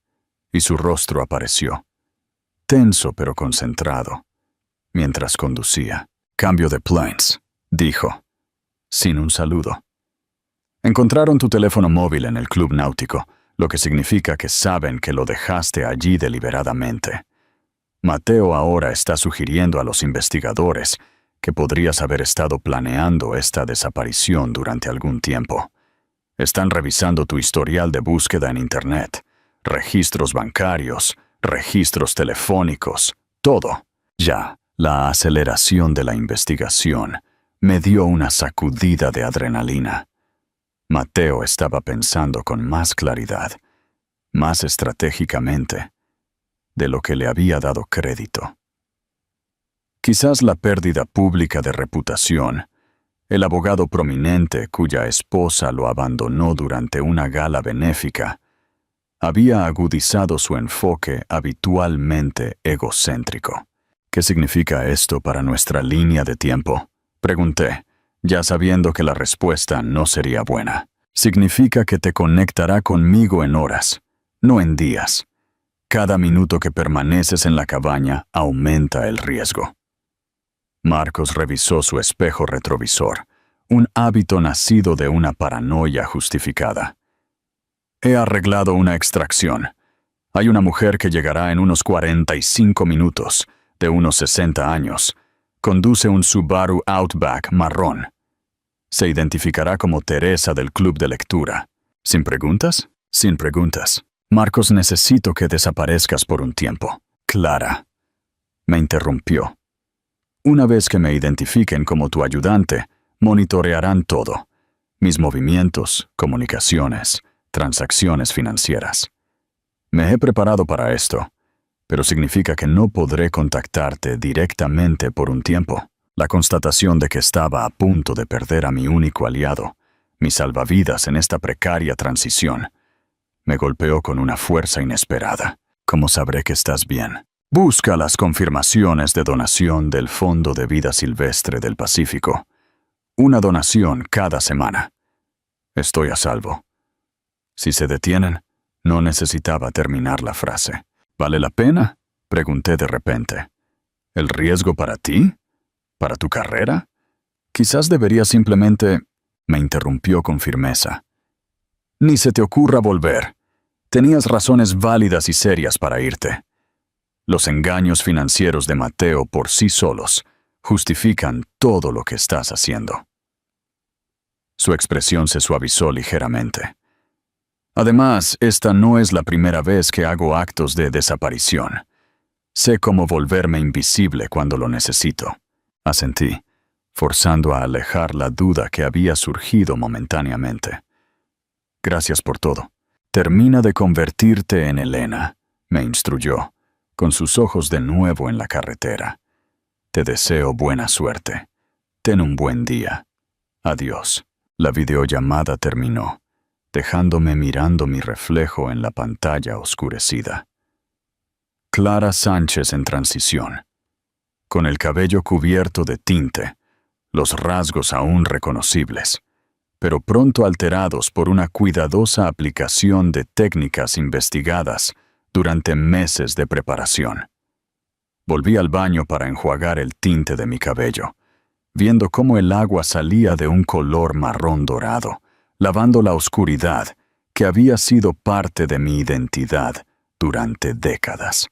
y su rostro apareció, tenso pero concentrado, mientras conducía. «Cambio de planes», dijo, sin un saludo. «Encontraron tu teléfono móvil en el club náutico, lo que significa que saben que lo dejaste allí deliberadamente. Mateo ahora está sugiriendo a los investigadores que podrías haber estado planeando esta desaparición durante algún tiempo. Están revisando tu historial de búsqueda en Internet, registros bancarios, registros telefónicos, todo. Ya, la aceleración de la investigación me dio una sacudida de adrenalina. Mateo estaba pensando con más claridad, más estratégicamente, de lo que le había dado crédito. Quizás la pérdida pública de reputación, el abogado prominente cuya esposa lo abandonó durante una gala benéfica, había agudizado su enfoque habitualmente egocéntrico. «¿Qué significa esto para nuestra línea de tiempo?», pregunté, ya sabiendo que la respuesta no sería buena. «Significa que te conectará conmigo en horas, no en días. Cada minuto que permaneces en la cabaña aumenta el riesgo». Marcos revisó su espejo retrovisor, un hábito nacido de una paranoia justificada. «He arreglado una extracción. Hay una mujer que llegará en unos 45 minutos, de unos 60 años. Conduce un Subaru Outback marrón. Se identificará como Teresa del club de lectura». «¿Sin preguntas?» «Sin preguntas. Marcos, necesito que desaparezcas por un tiempo». «Clara», me interrumpió. «Una vez que me identifiquen como tu ayudante, monitorearán todo. Mis movimientos, comunicaciones, transacciones financieras. Me he preparado para esto, pero significa que no podré contactarte directamente por un tiempo». La constatación de que estaba a punto de perder a mi único aliado, mi salvavidas en esta precaria transición, me golpeó con una fuerza inesperada. «¿Cómo sabré que estás bien?» «Busca las confirmaciones de donación del Fondo de Vida Silvestre del Pacífico. Una donación cada semana. Estoy a salvo». Si se detienen, no necesitaba terminar la frase. «¿Vale la pena?», pregunté de repente. «¿El riesgo para ti? ¿Para tu carrera? Quizás debería simplemente…» Me interrumpió con firmeza. «Ni se te ocurra volver. Tenías razones válidas y serias para irte. Los engaños financieros de Mateo por sí solos justifican todo lo que estás haciendo». Su expresión se suavizó ligeramente. «Además, esta no es la primera vez que hago actos de desaparición. Sé cómo volverme invisible cuando lo necesito». Asentí, forzando a alejar la duda que había surgido momentáneamente. «Gracias por todo. Termina de convertirte en Elena», me instruyó, con sus ojos de nuevo en la carretera. «Te deseo buena suerte. Ten un buen día. Adiós». La videollamada terminó, dejándome mirando mi reflejo en la pantalla oscurecida. Clara Sánchez en transición, con el cabello cubierto de tinte, los rasgos aún reconocibles, pero pronto alterados por una cuidadosa aplicación de técnicas investigadas durante meses de preparación. Volví al baño para enjuagar el tinte de mi cabello, viendo cómo el agua salía de un color marrón dorado, lavando la oscuridad que había sido parte de mi identidad durante décadas.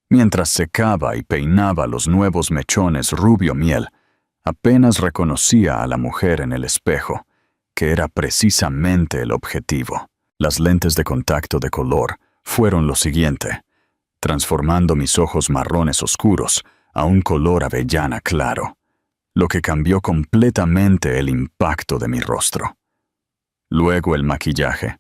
Mientras secaba y peinaba los nuevos mechones rubio miel, apenas reconocía a la mujer en el espejo, que era precisamente el objetivo. Las lentes de contacto de color fueron lo siguiente, transformando mis ojos marrones oscuros a un color avellana claro, lo que cambió completamente el impacto de mi rostro. Luego el maquillaje,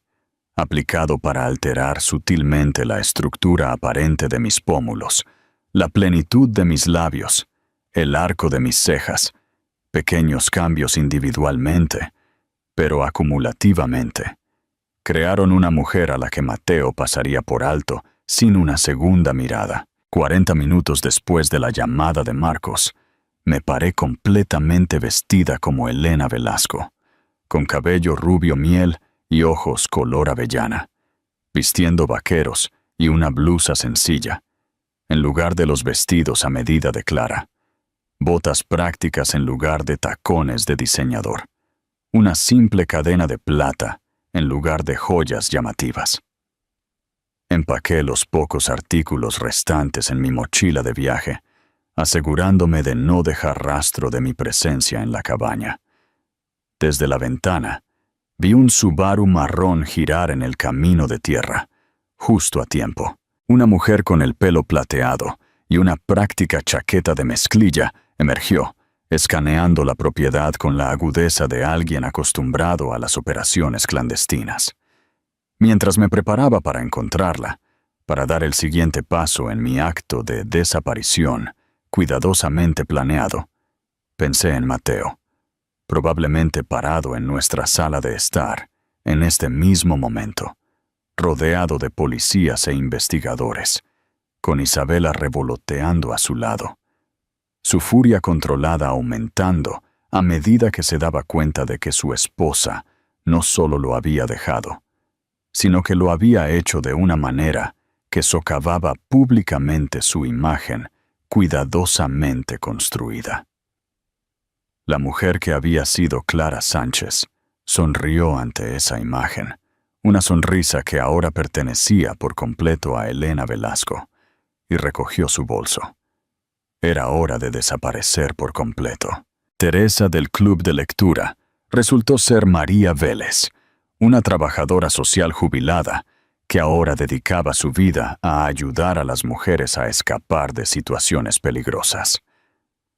aplicado para alterar sutilmente la estructura aparente de mis pómulos, la plenitud de mis labios, el arco de mis cejas, pequeños cambios individualmente, pero acumulativamente, crearon una mujer a la que Mateo pasaría por alto sin una segunda mirada. 40 minutos después de la llamada de Marcos, me paré completamente vestida como Elena Velasco, con cabello rubio miel y ojos color avellana, vistiendo vaqueros y una blusa sencilla, en lugar de los vestidos a medida de Clara, botas prácticas en lugar de tacones de diseñador, una simple cadena de plata en lugar de joyas llamativas. Empaqué los pocos artículos restantes en mi mochila de viaje, asegurándome de no dejar rastro de mi presencia en la cabaña. Desde la ventana, vi un Subaru marrón girar en el camino de tierra, justo a tiempo. Una mujer con el pelo plateado y una práctica chaqueta de mezclilla emergió, escaneando la propiedad con la agudeza de alguien acostumbrado a las operaciones clandestinas. Mientras me preparaba para encontrarla, para dar el siguiente paso en mi acto de desaparición, cuidadosamente planeado, pensé en Mateo, probablemente parado en nuestra sala de estar, en este mismo momento, rodeado de policías e investigadores, con Isabela revoloteando a su lado, su furia controlada aumentando a medida que se daba cuenta de que su esposa no solo lo había dejado, sino que lo había hecho de una manera que socavaba públicamente su imagen cuidadosamente construida. La mujer que había sido Clara Sánchez sonrió ante esa imagen, una sonrisa que ahora pertenecía por completo a Elena Velasco, y recogió su bolso. Era hora de desaparecer por completo. Teresa del club de lectura resultó ser María Vélez, una trabajadora social jubilada que ahora dedicaba su vida a ayudar a las mujeres a escapar de situaciones peligrosas.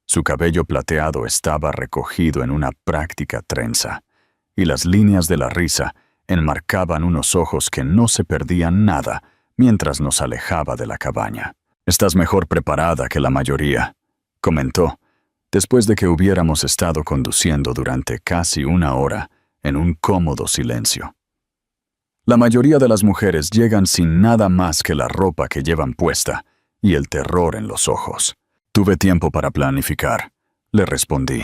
Su cabello plateado estaba recogido en una práctica trenza, y las líneas de la risa enmarcaban unos ojos que no se perdían nada mientras nos alejaba de la cabaña. «Estás mejor preparada que la mayoría», comentó, después de que hubiéramos estado conduciendo durante casi una hora en un cómodo silencio. La mayoría de las mujeres llegan sin nada más que la ropa que llevan puesta y el terror en los ojos. «Tuve tiempo para planificar», le respondí,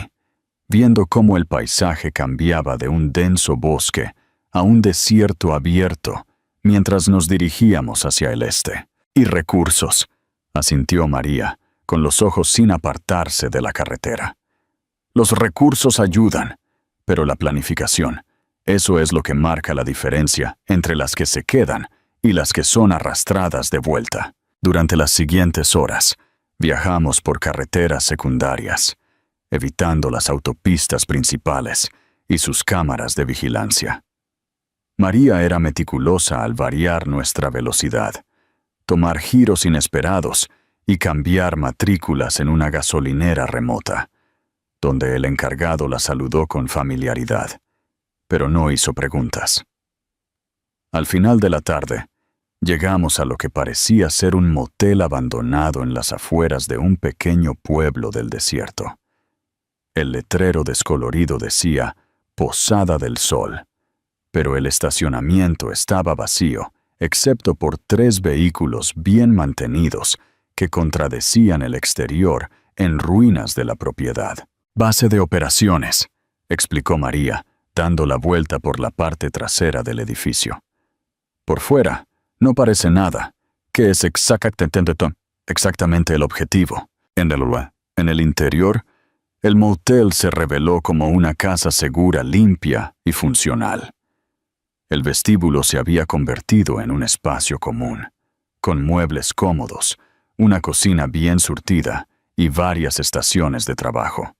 viendo cómo el paisaje cambiaba de un denso bosque a un desierto abierto mientras nos dirigíamos hacia el este. «Y recursos», asintió María, con los ojos sin apartarse de la carretera. «Los recursos ayudan, pero la planificación, eso es lo que marca la diferencia entre las que se quedan y las que son arrastradas de vuelta». Durante las siguientes horas, viajamos por carreteras secundarias, evitando las autopistas principales y sus cámaras de vigilancia. María era meticulosa al variar nuestra velocidad, tomar giros inesperados y cambiar matrículas en una gasolinera remota, donde el encargado la saludó con familiaridad, pero no hizo preguntas. Al final de la tarde, llegamos a lo que parecía ser un motel abandonado en las afueras de un pequeño pueblo del desierto. El letrero descolorido decía «Posada del Sol», pero el estacionamiento estaba vacío, excepto por 3 vehículos bien mantenidos que contradecían el exterior en ruinas de la propiedad. «Base de operaciones», explicó María, dando la vuelta por la parte trasera del edificio. «Por fuera, no parece nada, que es exactamente el objetivo. En el interior, el motel se reveló como una casa segura, limpia y funcional. El vestíbulo se había convertido en un espacio común, con muebles cómodos, una cocina bien surtida y varias estaciones de trabajo.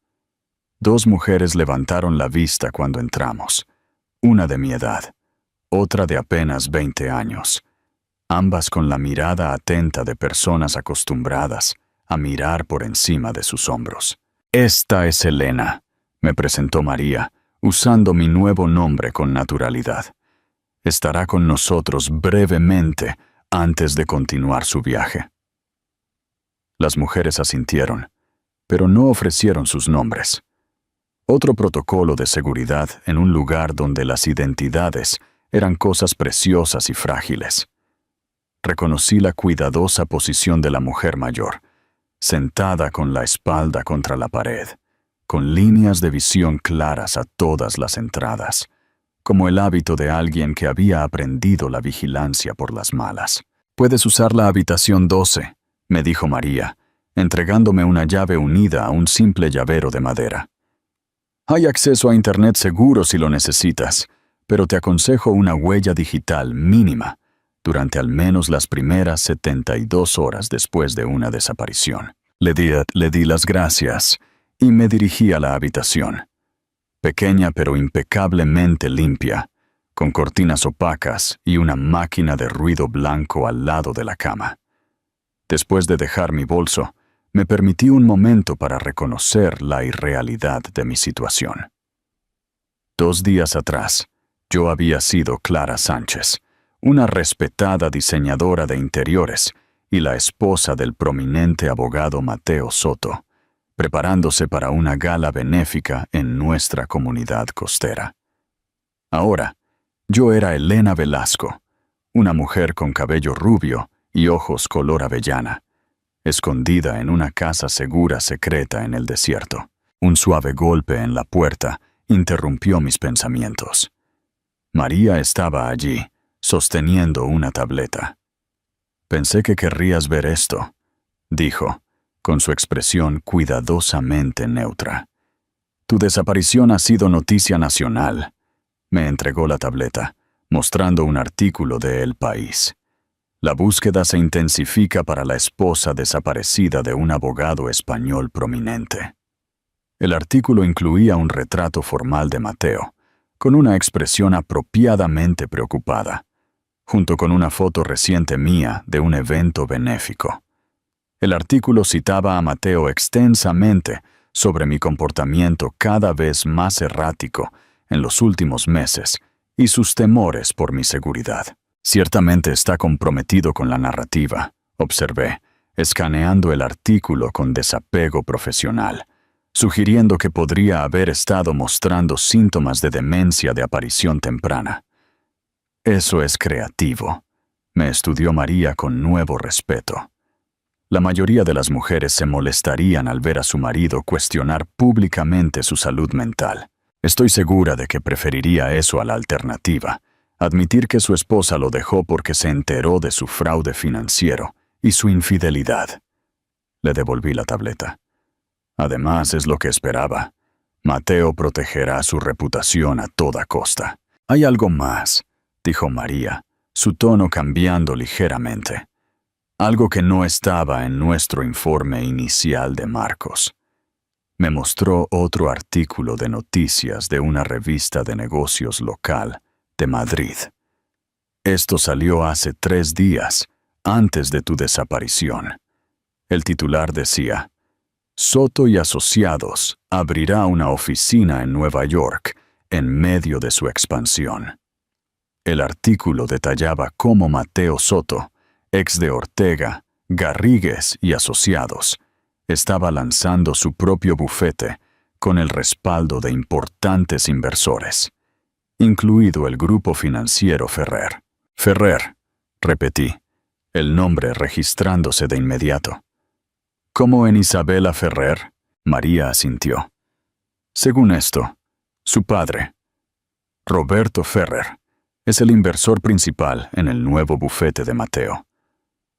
2 mujeres levantaron la vista cuando entramos, una de mi edad, otra de apenas 20 años, ambas con la mirada atenta de personas acostumbradas a mirar por encima de sus hombros. «Esta es Elena», me presentó María, usando mi nuevo nombre con naturalidad. «Estará con nosotros brevemente antes de continuar su viaje». Las mujeres asintieron, pero no ofrecieron sus nombres. Otro protocolo de seguridad en un lugar donde las identidades eran cosas preciosas y frágiles. Reconocí la cuidadosa posición de la mujer mayor, sentada con la espalda contra la pared, con líneas de visión claras a todas las entradas, como el hábito de alguien que había aprendido la vigilancia por las malas. Puedes usar la habitación 12, me dijo María, entregándome una llave unida a un simple llavero de madera. Hay acceso a Internet seguro si lo necesitas, pero te aconsejo una huella digital mínima durante al menos las primeras 72 horas después de una desaparición. Le di las gracias y me dirigí a la habitación. Pequeña pero impecablemente limpia, con cortinas opacas y una máquina de ruido blanco al lado de la cama. Después de dejar mi bolso, me permití un momento para reconocer la irrealidad de mi situación. 2 días atrás, yo había sido Clara Sánchez, una respetada diseñadora de interiores y la esposa del prominente abogado Mateo Soto, preparándose para una gala benéfica en nuestra comunidad costera. Ahora, yo era Elena Velasco, una mujer con cabello rubio y ojos color avellana, escondida en una casa segura secreta en el desierto. Un suave golpe en la puerta interrumpió mis pensamientos. María estaba allí, sosteniendo una tableta. Pensé que querrías ver esto, dijo, con su expresión cuidadosamente neutra. Tu desaparición ha sido noticia nacional. Me entregó la tableta, mostrando un artículo de El País. La búsqueda se intensifica para la esposa desaparecida de un abogado español prominente. El artículo incluía un retrato formal de Mateo, con una expresión apropiadamente preocupada, junto con una foto reciente mía de un evento benéfico. El artículo citaba a Mateo extensamente sobre mi comportamiento cada vez más errático en los últimos meses y sus temores por mi seguridad. Ciertamente está comprometido con la narrativa, observé, escaneando el artículo con desapego profesional, sugiriendo que podría haber estado mostrando síntomas de demencia de aparición temprana. Eso es creativo, me estudió María con nuevo respeto. La mayoría de las mujeres se molestarían al ver a su marido cuestionar públicamente su salud mental. Estoy segura de que preferiría eso a la alternativa, admitir que su esposa lo dejó porque se enteró de su fraude financiero y su infidelidad. Le devolví la tableta. Además, es lo que esperaba. Mateo protegerá su reputación a toda costa. Hay algo más, dijo María, su tono cambiando ligeramente. Algo que no estaba en nuestro informe inicial de Marcos. Me mostró otro artículo de noticias de una revista de negocios local de Madrid. Esto salió hace 3 días, antes de tu desaparición. El titular decía: Soto y Asociados abrirá una oficina en Nueva York en medio de su expansión. El artículo detallaba cómo Mateo Soto, ex de Ortega, Garrigues y Asociados, estaba lanzando su propio bufete con el respaldo de importantes inversores, incluido el grupo financiero Ferrer. Ferrer, repetí, el nombre registrándose de inmediato. ¿Cómo en Isabela Ferrer? María asintió. Según esto, su padre, Roberto Ferrer, es el inversor principal en el nuevo bufete de Mateo.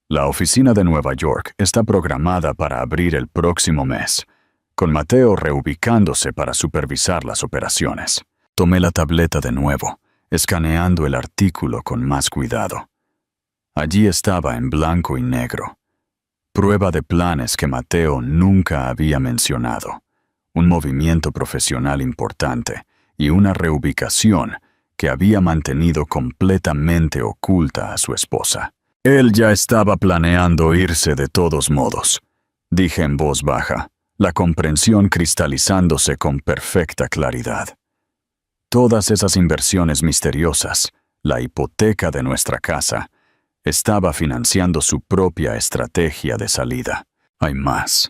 La oficina de Nueva York está programada para abrir el próximo mes, con Mateo reubicándose para supervisar las operaciones. Tomé la tableta de nuevo, escaneando el artículo con más cuidado. Allí estaba en blanco y negro. Prueba de planes que Mateo nunca había mencionado, un movimiento profesional importante y una reubicación que había mantenido completamente oculta a su esposa. Él ya estaba planeando irse de todos modos, dije en voz baja, la comprensión cristalizándose con perfecta claridad. Todas esas inversiones misteriosas, la hipoteca de nuestra casa, estaba financiando su propia estrategia de salida. Hay más.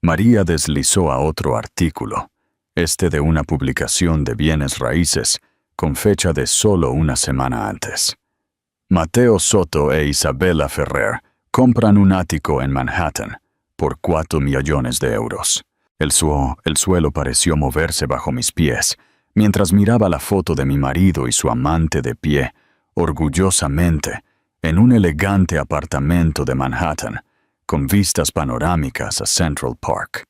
María deslizó a otro artículo, este de una publicación de bienes raíces, con fecha de solo una semana antes. Mateo Soto e Isabela Ferrer compran un ático en Manhattan por 4 millones de euros. El suelo pareció moverse bajo mis pies, mientras miraba la foto de mi marido y su amante de pie, orgullosamente, en un elegante apartamento de Manhattan, con vistas panorámicas a Central Park.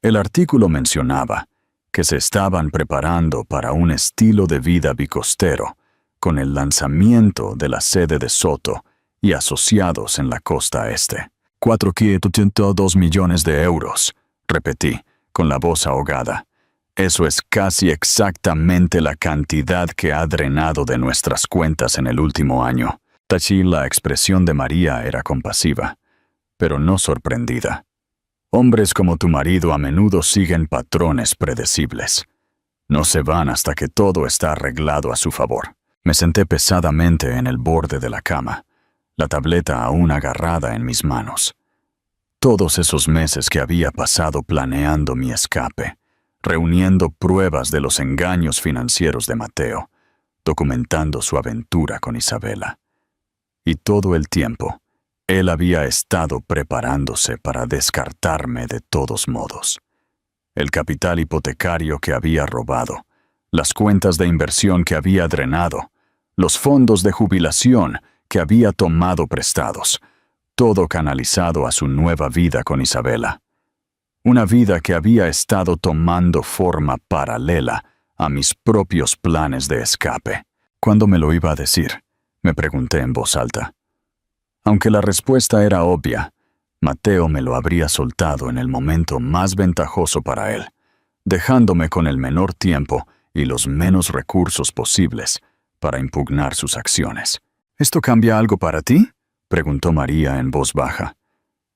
El artículo mencionaba que se estaban preparando para un estilo de vida bicostero, con el lanzamiento de la sede de Soto y asociados en la costa este. 4,82 millones de euros, repetí, con la voz ahogada. Eso es casi exactamente la cantidad que ha drenado de nuestras cuentas en el último año. Tachi, la expresión de María era compasiva, pero no sorprendida. Hombres como tu marido a menudo siguen patrones predecibles. No se van hasta que todo está arreglado a su favor. Me senté pesadamente en el borde de la cama, la tableta aún agarrada en mis manos. Todos esos meses que había pasado planeando mi escape, reuniendo pruebas de los engaños financieros de Mateo, documentando su aventura con Isabela. Y todo el tiempo, él había estado preparándose para descartarme de todos modos. El capital hipotecario que había robado, las cuentas de inversión que había drenado, los fondos de jubilación que había tomado prestados, todo canalizado a su nueva vida con Isabela. Una vida que había estado tomando forma paralela a mis propios planes de escape. ¿Cuándo me lo iba a decir?, me pregunté en voz alta. Aunque la respuesta era obvia, Mateo me lo habría soltado en el momento más ventajoso para él, dejándome con el menor tiempo y los menos recursos posibles para impugnar sus acciones. ¿Esto cambia algo para ti?, preguntó María en voz baja.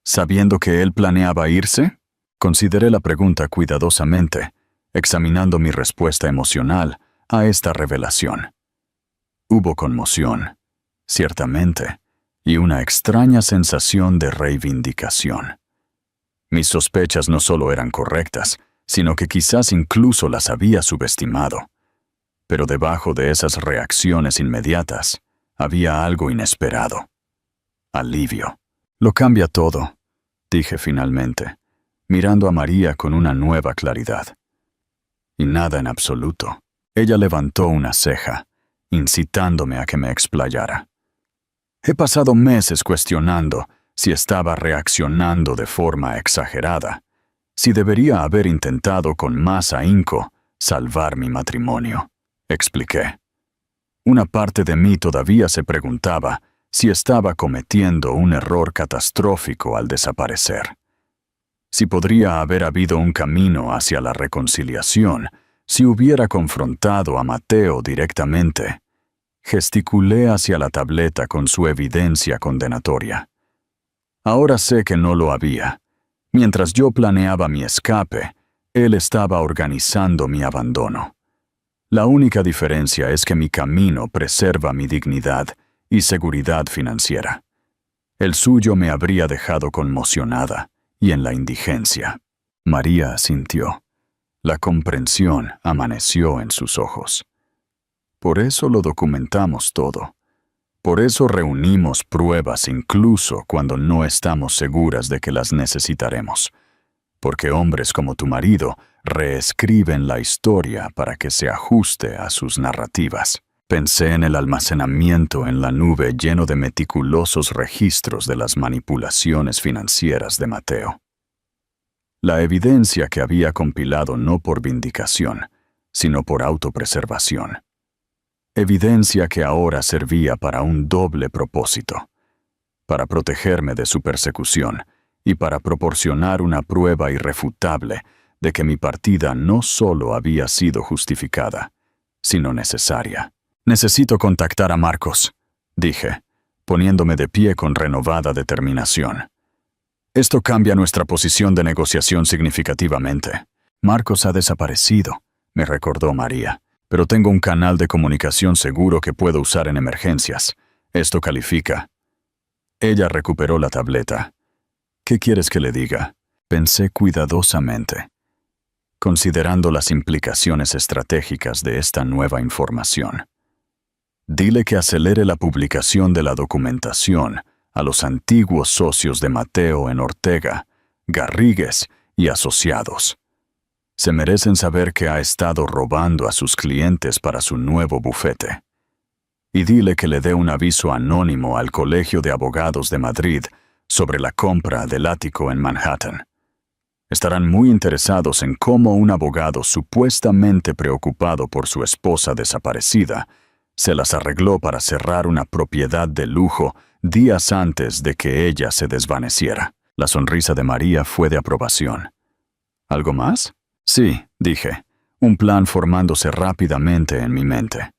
¿Sabiendo que él planeaba irse? Consideré la pregunta cuidadosamente, examinando mi respuesta emocional a esta revelación. Hubo conmoción, ciertamente, y una extraña sensación de reivindicación. Mis sospechas no solo eran correctas, sino que quizás incluso las había subestimado. Pero debajo de esas reacciones inmediatas había algo inesperado. Alivio. Lo cambia todo, dije finalmente, mirando a María con una nueva claridad. Y nada en absoluto. Ella levantó una ceja, incitándome a que me explayara. He pasado meses cuestionando si estaba reaccionando de forma exagerada, si debería haber intentado con más ahínco salvar mi matrimonio, expliqué. Una parte de mí todavía se preguntaba si estaba cometiendo un error catastrófico al desaparecer. Si podría haber habido un camino hacia la reconciliación, si hubiera confrontado a Mateo directamente. Gesticulé hacia la tableta con su evidencia condenatoria. Ahora sé que no lo había. Mientras yo planeaba mi escape, él estaba organizando mi abandono. La única diferencia es que mi camino preserva mi dignidad y seguridad financiera. El suyo me habría dejado conmocionada y en la indigencia. María asintió. La comprensión amaneció en sus ojos. Por eso lo documentamos todo. Por eso reunimos pruebas incluso cuando no estamos seguras de que las necesitaremos. Porque hombres como tu marido reescriben la historia para que se ajuste a sus narrativas. Pensé en el almacenamiento en la nube lleno de meticulosos registros de las manipulaciones financieras de Mateo. La evidencia que había compilado no por vindicación, sino por autopreservación. Evidencia que ahora servía para un doble propósito, para protegerme de su persecución y para proporcionar una prueba irrefutable de que mi partida no solo había sido justificada, sino necesaria. Necesito contactar a Marcos, dije, poniéndome de pie con renovada determinación. Esto cambia nuestra posición de negociación significativamente. Marcos ha desaparecido, me recordó María. Pero tengo un canal de comunicación seguro que puedo usar en emergencias. Esto califica. Ella recuperó la tableta. ¿Qué quieres que le diga? Pensé cuidadosamente, considerando las implicaciones estratégicas de esta nueva información. Dile que acelere la publicación de la documentación a los antiguos socios de Mateo en Ortega, Garrigues y asociados. Se merecen saber que ha estado robando a sus clientes para su nuevo bufete. y dile que le dé un aviso anónimo al Colegio de Abogados de Madrid sobre la compra del ático en Manhattan. Estarán muy interesados en cómo un abogado supuestamente preocupado por su esposa desaparecida se las arregló para cerrar una propiedad de lujo días antes de que ella se desvaneciera. La sonrisa de María fue de aprobación. ¿Algo más? Sí, dije, un plan formándose rápidamente en mi mente.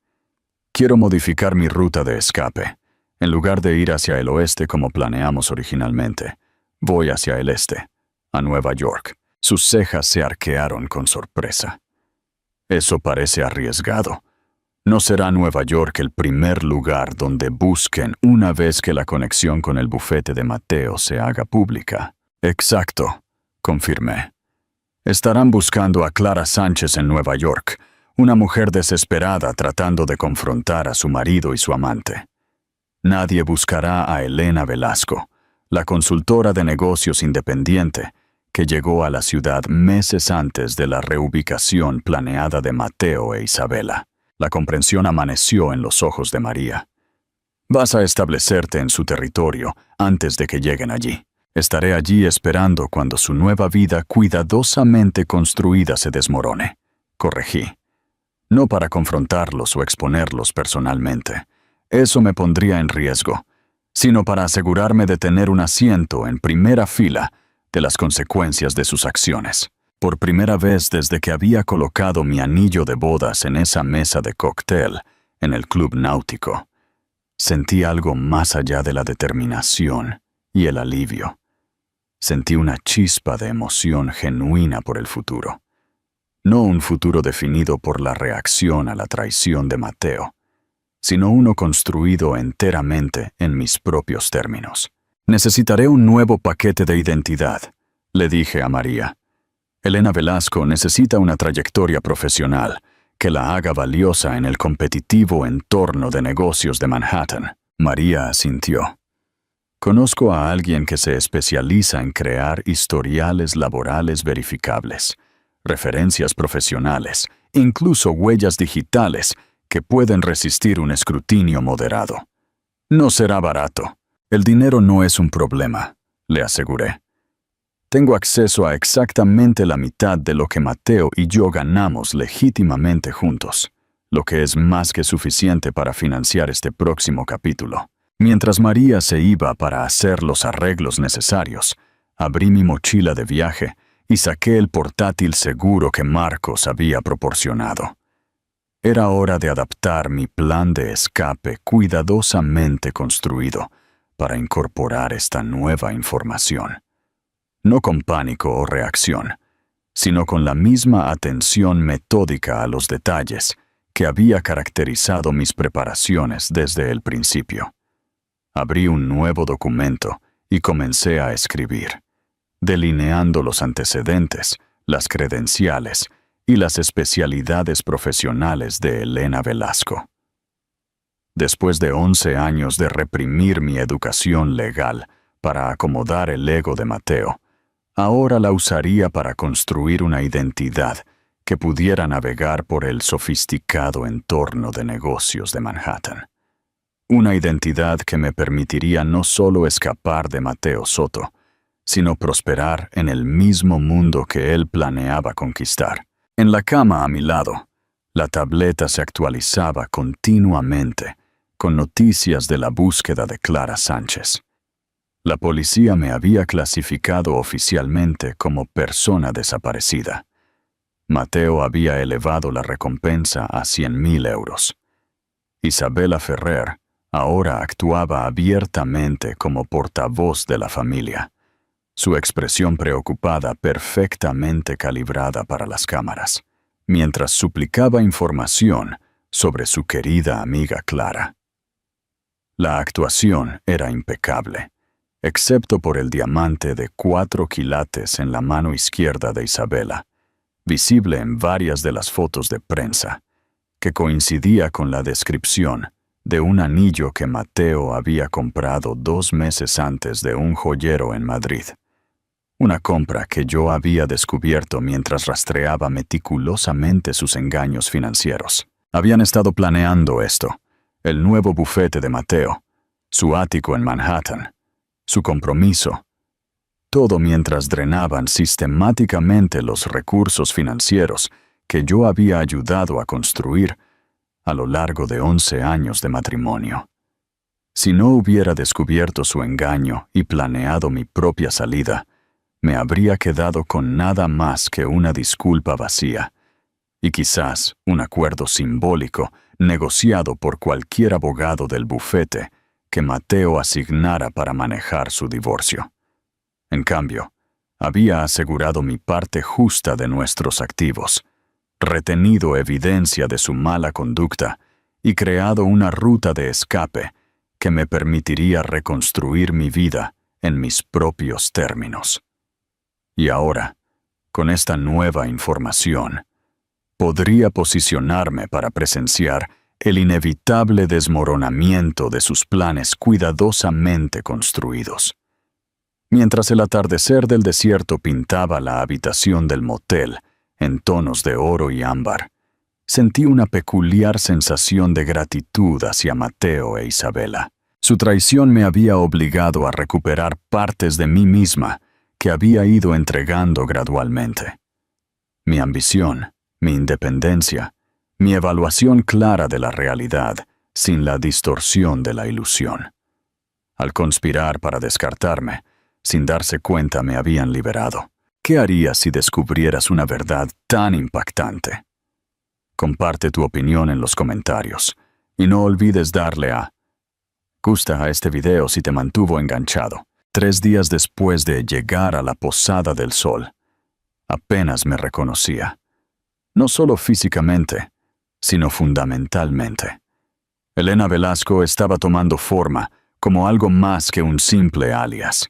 Quiero modificar mi ruta de escape. En lugar de ir hacia el oeste como planeamos originalmente, voy hacia el este, a Nueva York. Sus cejas se arquearon con sorpresa. Eso parece arriesgado. No será Nueva York el primer lugar donde busquen una vez que la conexión con el bufete de Mateo se haga pública. Exacto, confirmé. Estarán buscando a Clara Sánchez en Nueva York, una mujer desesperada tratando de confrontar a su marido y su amante. Nadie buscará a Elena Velasco, la consultora de negocios independiente, que llegó a la ciudad meses antes de la reubicación planeada de Mateo e Isabela. La comprensión amaneció en los ojos de María. Vas a establecerte en su territorio antes de que lleguen allí. Estaré allí esperando cuando su nueva vida cuidadosamente construida se desmorone. Corregí. No para confrontarlos o exponerlos personalmente. Eso me pondría en riesgo, sino para asegurarme de tener un asiento en primera fila de las consecuencias de sus acciones. Por primera vez desde que había colocado mi anillo de bodas en esa mesa de cóctel en el club náutico, sentí algo más allá de la determinación y el alivio. Sentí una chispa de emoción genuina por el futuro. No un futuro definido por la reacción a la traición de Mateo, sino uno construido enteramente en mis propios términos. Necesitaré un nuevo paquete de identidad, le dije a María. Elena Velasco necesita una trayectoria profesional que la haga valiosa en el competitivo entorno de negocios de Manhattan. María asintió. Conozco a alguien que se especializa en crear historiales laborales verificables, referencias profesionales, incluso huellas digitales que pueden resistir un escrutinio moderado. No será barato. El dinero no es un problema, le aseguré. Tengo acceso a exactamente la mitad de lo que Mateo y yo ganamos legítimamente juntos, lo que es más que suficiente para financiar este próximo capítulo. Mientras María se iba para hacer los arreglos necesarios, abrí mi mochila de viaje y saqué el portátil seguro que Marcos había proporcionado. Era hora de adaptar mi plan de escape cuidadosamente construido para incorporar esta nueva información. No con pánico o reacción, sino con la misma atención metódica a los detalles que había caracterizado mis preparaciones desde el principio. Abrí un nuevo documento y comencé a escribir, delineando los antecedentes, las credenciales y las especialidades profesionales de Elena Velasco. Después de 11 años de reprimir mi educación legal para acomodar el ego de Mateo, ahora la usaría para construir una identidad que pudiera navegar por el sofisticado entorno de negocios de Manhattan. Una identidad que me permitiría no solo escapar de Mateo Soto, sino prosperar en el mismo mundo que él planeaba conquistar. En la cama a mi lado, la tableta se actualizaba continuamente con noticias de la búsqueda de Clara Sánchez. La policía me había clasificado oficialmente como persona desaparecida. Mateo había elevado la recompensa a 100.000 euros. Isabela Ferrer ahora actuaba abiertamente como portavoz de la familia, su expresión preocupada perfectamente calibrada para las cámaras, mientras suplicaba información sobre su querida amiga Clara. La actuación era impecable, excepto por el diamante de 4 quilates en la mano izquierda de Isabela, visible en varias de las fotos de prensa, que coincidía con la descripción de un anillo que Mateo había comprado 2 meses antes de un joyero en Madrid. Una compra que yo había descubierto mientras rastreaba meticulosamente sus engaños financieros. Habían estado planeando esto, el nuevo bufete de Mateo, su ático en Manhattan, su compromiso, todo mientras drenaban sistemáticamente los recursos financieros que yo había ayudado a construir a lo largo de 11 años de matrimonio. Si no hubiera descubierto su engaño y planeado mi propia salida, me habría quedado con nada más que una disculpa vacía, y quizás un acuerdo simbólico negociado por cualquier abogado del bufete que Mateo asignara para manejar su divorcio. En cambio, había asegurado mi parte justa de nuestros activos, retenido evidencia de su mala conducta y creado una ruta de escape que me permitiría reconstruir mi vida en mis propios términos. Y ahora, con esta nueva información, podría posicionarme para presenciar el inevitable desmoronamiento de sus planes cuidadosamente construidos. Mientras el atardecer del desierto pintaba la habitación del motel en tonos de oro y ámbar, sentí una peculiar sensación de gratitud hacia Mateo e Isabela. Su traición me había obligado a recuperar partes de mí misma que había ido entregando gradualmente. Mi ambición, mi independencia, mi evaluación clara de la realidad, sin la distorsión de la ilusión. Al conspirar para descartarme, sin darse cuenta me habían liberado. ¿Qué harías si descubrieras una verdad tan impactante? Comparte tu opinión en los comentarios y no olvides darle gusta a este video si te mantuvo enganchado. 3 días después de llegar a la Posada del Sol, apenas me reconocía. No solo físicamente, sino fundamentalmente. Elena Velasco estaba tomando forma como algo más que un simple alias.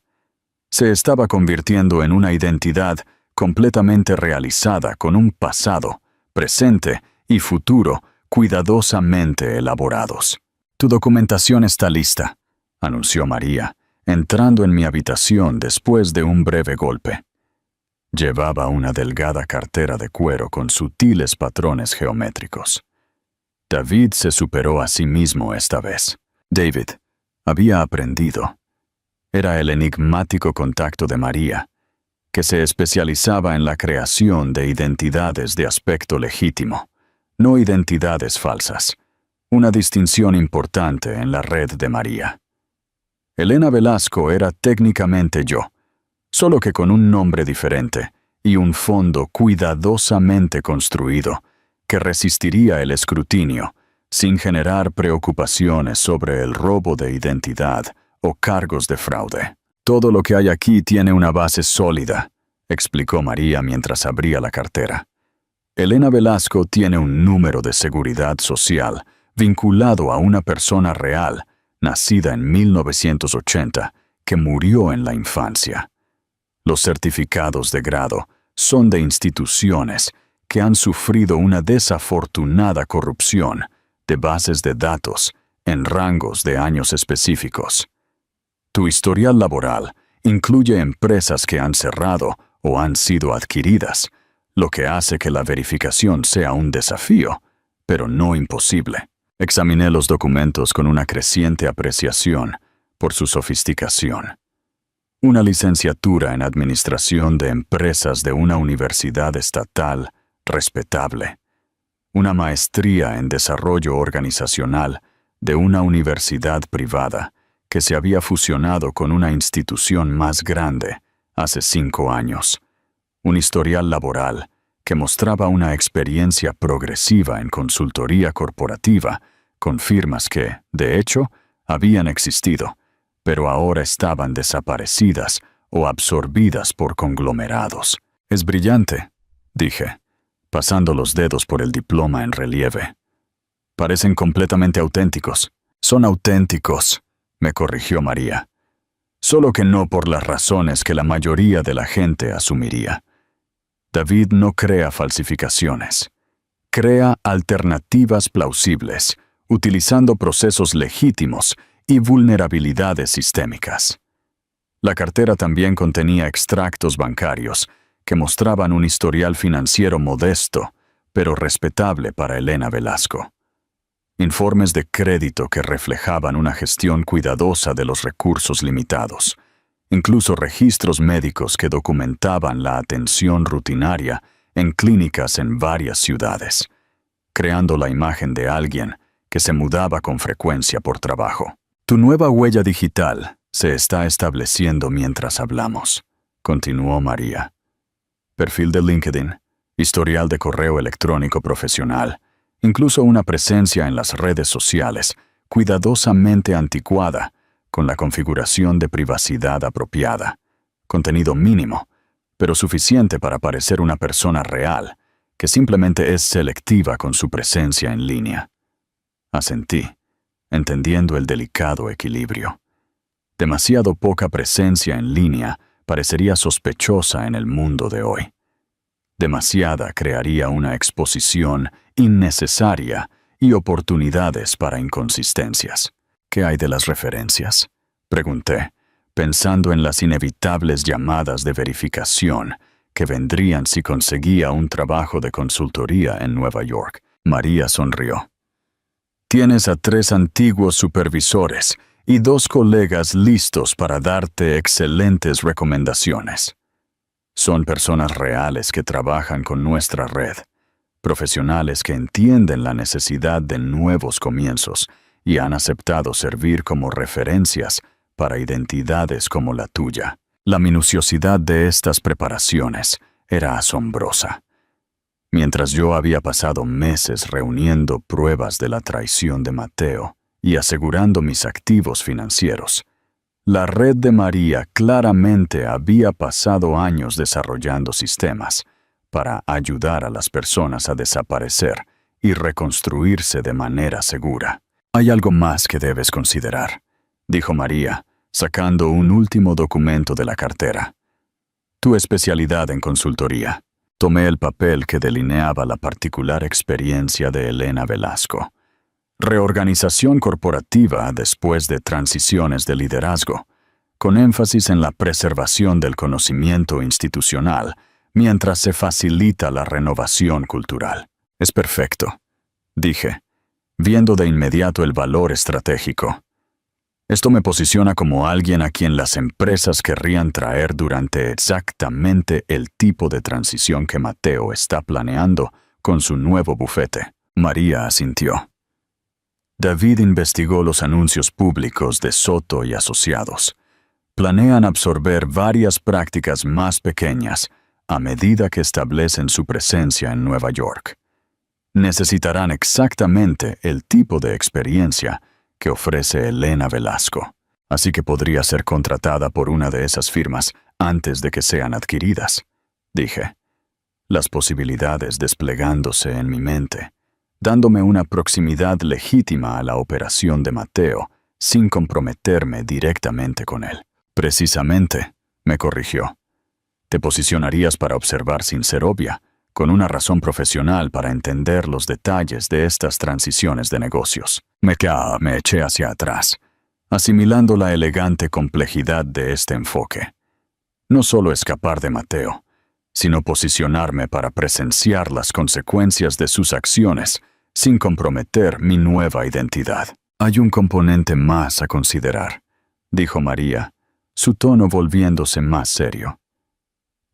Se estaba convirtiendo en una identidad completamente realizada con un pasado, presente y futuro cuidadosamente elaborados. «Tu documentación está lista», anunció María, entrando en mi habitación después de un breve golpe. Llevaba una delgada cartera de cuero con sutiles patrones geométricos. David se superó a sí mismo esta vez. David había aprendido. Era el enigmático contacto de María, que se especializaba en la creación de identidades de aspecto legítimo, no identidades falsas, una distinción importante en la red de María. Elena Velasco era técnicamente yo, solo que con un nombre diferente y un fondo cuidadosamente construido que resistiría el escrutinio sin generar preocupaciones sobre el robo de identidad o cargos de fraude. «Todo lo que hay aquí tiene una base sólida», explicó María mientras abría la cartera. «Elena Velasco tiene un número de seguridad social vinculado a una persona real, nacida en 1980, que murió en la infancia. Los certificados de grado son de instituciones que han sufrido una desafortunada corrupción de bases de datos en rangos de años específicos. Tu historial laboral incluye empresas que han cerrado o han sido adquiridas, lo que hace que la verificación sea un desafío, pero no imposible». Examiné los documentos con una creciente apreciación por su sofisticación. Una licenciatura en Administración de Empresas de una universidad estatal respetable. Una maestría en Desarrollo Organizacional de una universidad privada que se había fusionado con una institución más grande hace 5 años. Un historial laboral que mostraba una experiencia progresiva en consultoría corporativa con firmas que, de hecho, habían existido, pero ahora estaban desaparecidas o absorbidas por conglomerados. «Es brillante», dije, pasando los dedos por el diploma en relieve. «Parecen completamente auténticos». «Son auténticos», me corrigió María. «Solo que no por las razones que la mayoría de la gente asumiría. David no crea falsificaciones. Crea alternativas plausibles, utilizando procesos legítimos y vulnerabilidades sistémicas». La cartera también contenía extractos bancarios que mostraban un historial financiero modesto, pero respetable para Elena Velasco. informes de crédito que reflejaban una gestión cuidadosa de los recursos limitados, incluso registros médicos que documentaban la atención rutinaria en clínicas en varias ciudades, creando la imagen de alguien que se mudaba con frecuencia por trabajo. Tu nueva huella digital se está estableciendo mientras hablamos, continuó María. Perfil de LinkedIn, historial de correo electrónico profesional, incluso una presencia en las redes sociales, cuidadosamente anticuada, con la configuración de privacidad apropiada. Contenido mínimo, pero suficiente para parecer una persona real, que simplemente es selectiva con su presencia en línea. Asentí, entendiendo el delicado equilibrio. Demasiado poca presencia en línea parecería sospechosa en el mundo de hoy. Demasiada crearía una exposición innecesaria y oportunidades para inconsistencias. ¿Qué hay de las referencias?, pregunté, pensando en las inevitables llamadas de verificación que vendrían si conseguía un trabajo de consultoría en Nueva York. María sonrió. Tienes a 3 antiguos supervisores y 2 colegas listos para darte excelentes recomendaciones. Son personas reales que trabajan con nuestra red, profesionales que entienden la necesidad de nuevos comienzos y han aceptado servir como referencias para identidades como la tuya. La minuciosidad de estas preparaciones era asombrosa. Mientras yo había pasado meses reuniendo pruebas de la traición de Mateo y asegurando mis activos financieros, la red de María claramente había pasado años desarrollando sistemas para ayudar a las personas a desaparecer y reconstruirse de manera segura. Hay algo más que debes considerar, dijo María, sacando un último documento de la cartera. Tu especialidad en consultoría. Tomé el papel que delineaba la particular experiencia de Elena Velasco. Reorganización corporativa después de transiciones de liderazgo, con énfasis en la preservación del conocimiento institucional mientras se facilita la renovación cultural. Es perfecto, dije, viendo de inmediato el valor estratégico. Esto me posiciona como alguien a quien las empresas querrían traer durante exactamente el tipo de transición que Mateo está planeando con su nuevo bufete. María asintió. David investigó los anuncios públicos de Soto y Asociados. Planean absorber varias prácticas más pequeñas a medida que establecen su presencia en Nueva York. Necesitarán exactamente el tipo de experiencia que ofrece Elena Velasco, así que podría ser contratada por una de esas firmas antes de que sean adquiridas, dije, las posibilidades desplegándose en mi mente, dándome una proximidad legítima a la operación de Mateo sin comprometerme directamente con él. Precisamente, me corrigió. Te posicionarías para observar sin ser obvia, con una razón profesional para entender los detalles de estas transiciones de negocios. Me eché hacia atrás, asimilando la elegante complejidad de este enfoque. No solo escapar de Mateo, sino posicionarme para presenciar las consecuencias de sus acciones sin comprometer mi nueva identidad. Hay un componente más a considerar, dijo María, su tono volviéndose más serio.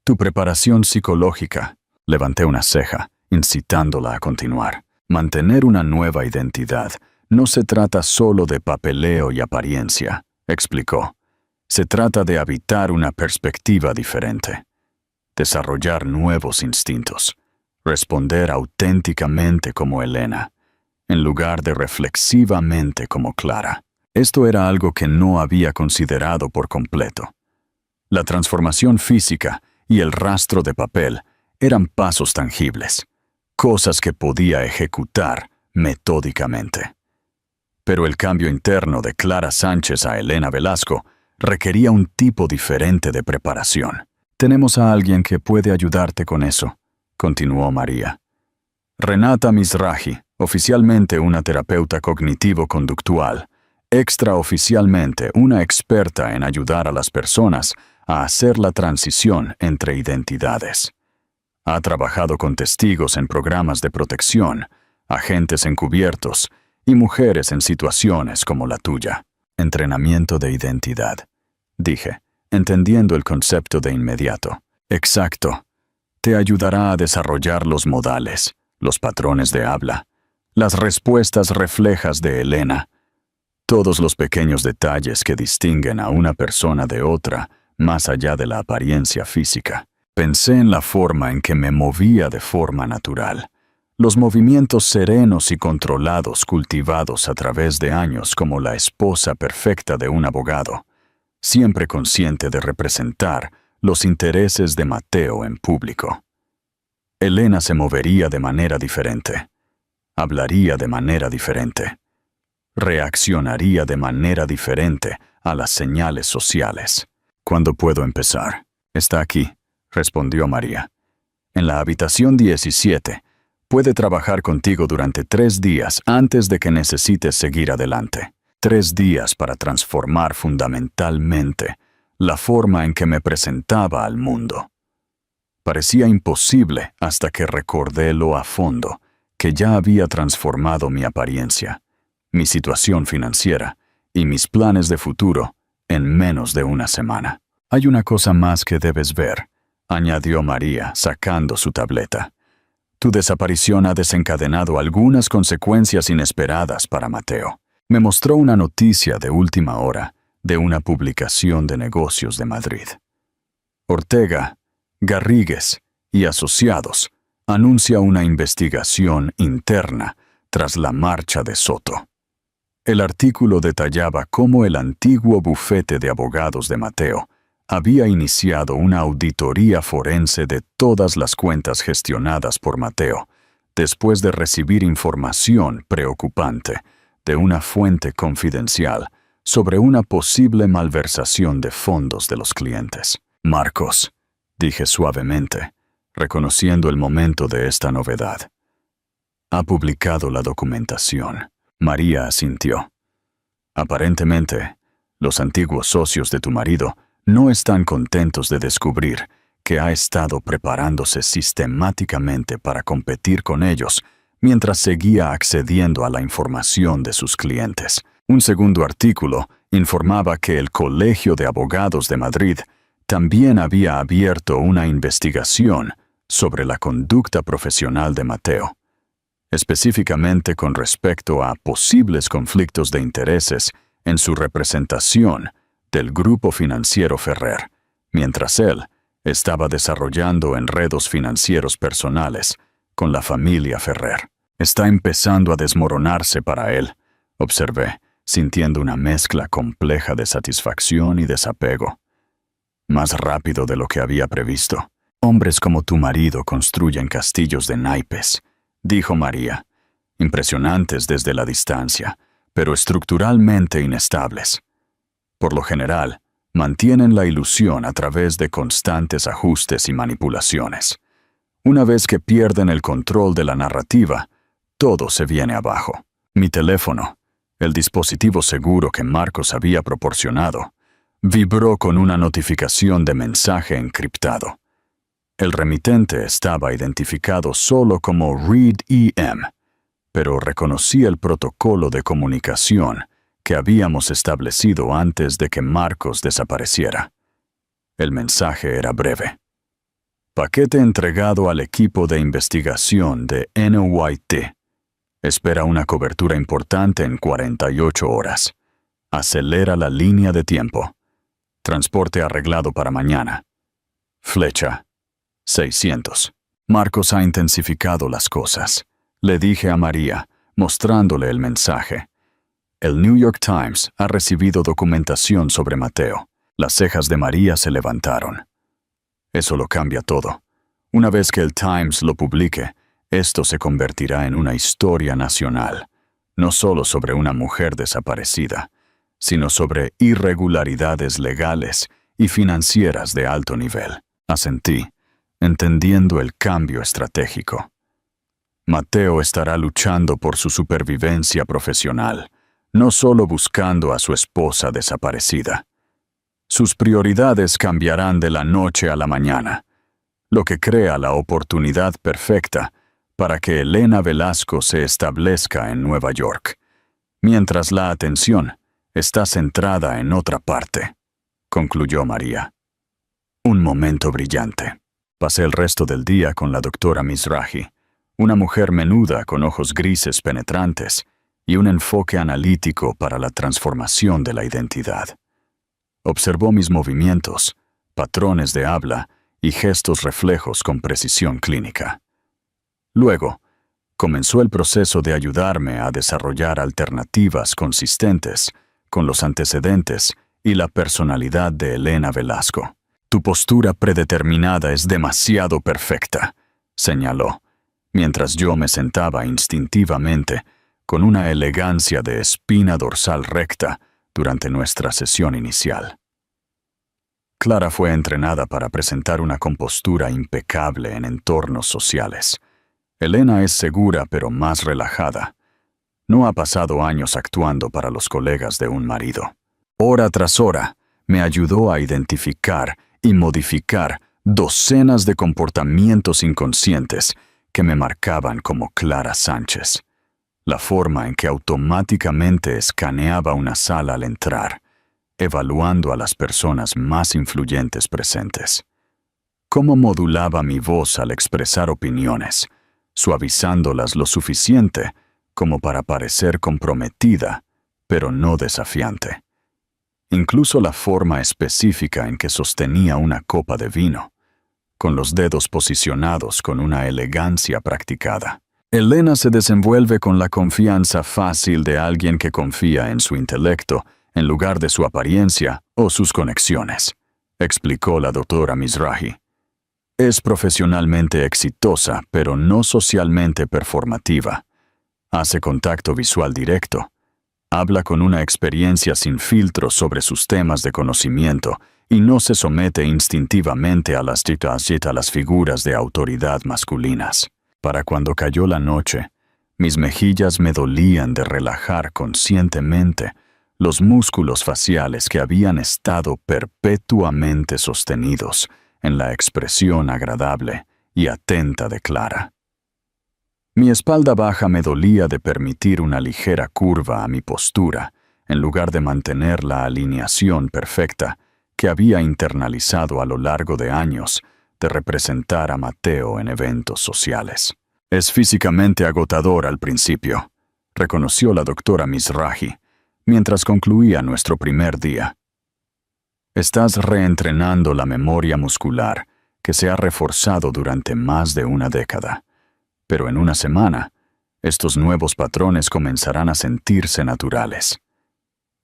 Tu preparación psicológica. Levanté una ceja, incitándola a continuar. Mantener una nueva identidad no se trata solo de papeleo y apariencia, explicó. Se trata de habitar una perspectiva diferente, desarrollar nuevos instintos, responder auténticamente como Elena, en lugar de reflexivamente como Clara. Esto era algo que no había considerado por completo. La transformación física y el rastro de papel eran pasos tangibles, cosas que podía ejecutar metódicamente. Pero el cambio interno de Clara Sánchez a Elena Velasco requería un tipo diferente de preparación. Tenemos a alguien que puede ayudarte con eso, continuó María. Renata Mizrahi, oficialmente una terapeuta cognitivo-conductual, extraoficialmente una experta en ayudar a las personas a hacer la transición entre identidades. Ha trabajado con testigos en programas de protección, agentes encubiertos y mujeres en situaciones como la tuya. Entrenamiento de identidad, dije, entendiendo el concepto de inmediato. Exacto. Te ayudará a desarrollar los modales, los patrones de habla, las respuestas reflejas de Elena, todos los pequeños detalles que distinguen a una persona de otra más allá de la apariencia física. Pensé en la forma en que me movía de forma natural, los movimientos serenos y controlados cultivados a través de años como la esposa perfecta de un abogado, siempre consciente de representar los intereses de Mateo en público. Elena se movería de manera diferente, hablaría de manera diferente, reaccionaría de manera diferente a las señales sociales. ¿Cuándo puedo empezar? Está aquí, respondió María. En la habitación 17. Puede trabajar contigo durante 3 días antes de que necesites seguir adelante. 3 días para transformar fundamentalmente la forma en que me presentaba al mundo. Parecía imposible hasta que recordé lo a fondo que ya había transformado mi apariencia, mi situación financiera y mis planes de futuro en menos de una semana. Hay una cosa más que debes ver, añadió María, sacando su tableta. Tu desaparición ha desencadenado algunas consecuencias inesperadas para Mateo. Me mostró una noticia de última hora de una publicación de negocios de Madrid. Ortega, Garrigues y Asociados anuncia una investigación interna tras la marcha de Soto. El artículo detallaba cómo el antiguo bufete de abogados de Mateo había iniciado una auditoría forense de todas las cuentas gestionadas por Mateo, después de recibir información preocupante de una fuente confidencial sobre una posible malversación de fondos de los clientes. Marcos, dije suavemente, reconociendo el momento de esta novedad. Ha publicado la documentación. María asintió. Aparentemente, los antiguos socios de tu marido no están contentos de descubrir que ha estado preparándose sistemáticamente para competir con ellos mientras seguía accediendo a la información de sus clientes. Un segundo artículo informaba que el Colegio de Abogados de Madrid también había abierto una investigación sobre la conducta profesional de Mateo, específicamente con respecto a posibles conflictos de intereses en su representación del Grupo Financiero Ferrer, mientras él estaba desarrollando enredos financieros personales con la familia Ferrer. Está empezando a desmoronarse para él, observé, sintiendo una mezcla compleja de satisfacción y desapego. Más rápido de lo que había previsto. Hombres como tu marido construyen castillos de naipes, dijo María, impresionantes desde la distancia, pero estructuralmente inestables. Por lo general, mantienen la ilusión a través de constantes ajustes y manipulaciones. Una vez que pierden el control de la narrativa, todo se viene abajo. Mi teléfono, el dispositivo seguro que Marcos había proporcionado, vibró con una notificación de mensaje encriptado. El remitente estaba identificado solo como ReadEM, pero reconocí el protocolo de comunicación que habíamos establecido antes de que Marcos desapareciera. El mensaje era breve. Paquete entregado al equipo de investigación de NYT. Espera una cobertura importante en 48 horas. Acelera la línea de tiempo. Transporte arreglado para mañana. Flecha. 600. Marcos ha intensificado las cosas, le dije a María, mostrándole el mensaje. El New York Times ha recibido documentación sobre Mateo. Las cejas de María se levantaron. Eso lo cambia todo. Una vez que el Times lo publique, esto se convertirá en una historia nacional, no solo sobre una mujer desaparecida, sino sobre irregularidades legales y financieras de alto nivel. Asentí, entendiendo el cambio estratégico. Mateo estará luchando por su supervivencia profesional, no solo buscando a su esposa desaparecida. Sus prioridades cambiarán de la noche a la mañana, lo que crea la oportunidad perfecta para que Elena Velasco se establezca en Nueva York, mientras la atención está centrada en otra parte, concluyó María. Un momento brillante. Pasé el resto del día con la doctora Mizrahi, una mujer menuda con ojos grises penetrantes y un enfoque analítico para la transformación de la identidad. Observó mis movimientos, patrones de habla y gestos reflejos con precisión clínica. Luego, comenzó el proceso de ayudarme a desarrollar alternativas consistentes con los antecedentes y la personalidad de Elena Velasco. Tu postura predeterminada es demasiado perfecta, señaló, mientras yo me sentaba instintivamente con una elegancia de espina dorsal recta durante nuestra sesión inicial. Clara fue entrenada para presentar una compostura impecable en entornos sociales. Elena es segura pero más relajada. No ha pasado años actuando para los colegas de un marido. Hora tras hora, me ayudó a identificar y modificar docenas de comportamientos inconscientes que me marcaban como Clara Sánchez. La forma en que automáticamente escaneaba una sala al entrar, evaluando a las personas más influyentes presentes. Cómo modulaba mi voz al expresar opiniones, suavizándolas lo suficiente como para parecer comprometida, pero no desafiante. Incluso la forma específica en que sostenía una copa de vino, con los dedos posicionados con una elegancia practicada. Elena se desenvuelve con la confianza fácil de alguien que confía en su intelecto en lugar de su apariencia o sus conexiones, explicó la doctora Mizrahi. Es profesionalmente exitosa, pero no socialmente performativa. Hace contacto visual directo. Habla con una experiencia sin filtros sobre sus temas de conocimiento y no se somete instintivamente a las figuras de autoridad masculinas. Para cuando cayó la noche, mis mejillas me dolían de relajar conscientemente los músculos faciales que habían estado perpetuamente sostenidos en la expresión agradable y atenta de Clara. Mi espalda baja me dolía de permitir una ligera curva a mi postura, en lugar de mantener la alineación perfecta que había internalizado a lo largo de años de representar a Mateo en eventos sociales. Es físicamente agotador al principio, reconoció la doctora Mizrahi, mientras concluía nuestro primer día. Estás reentrenando la memoria muscular que se ha reforzado durante más de una década. Pero en una semana, estos nuevos patrones comenzarán a sentirse naturales.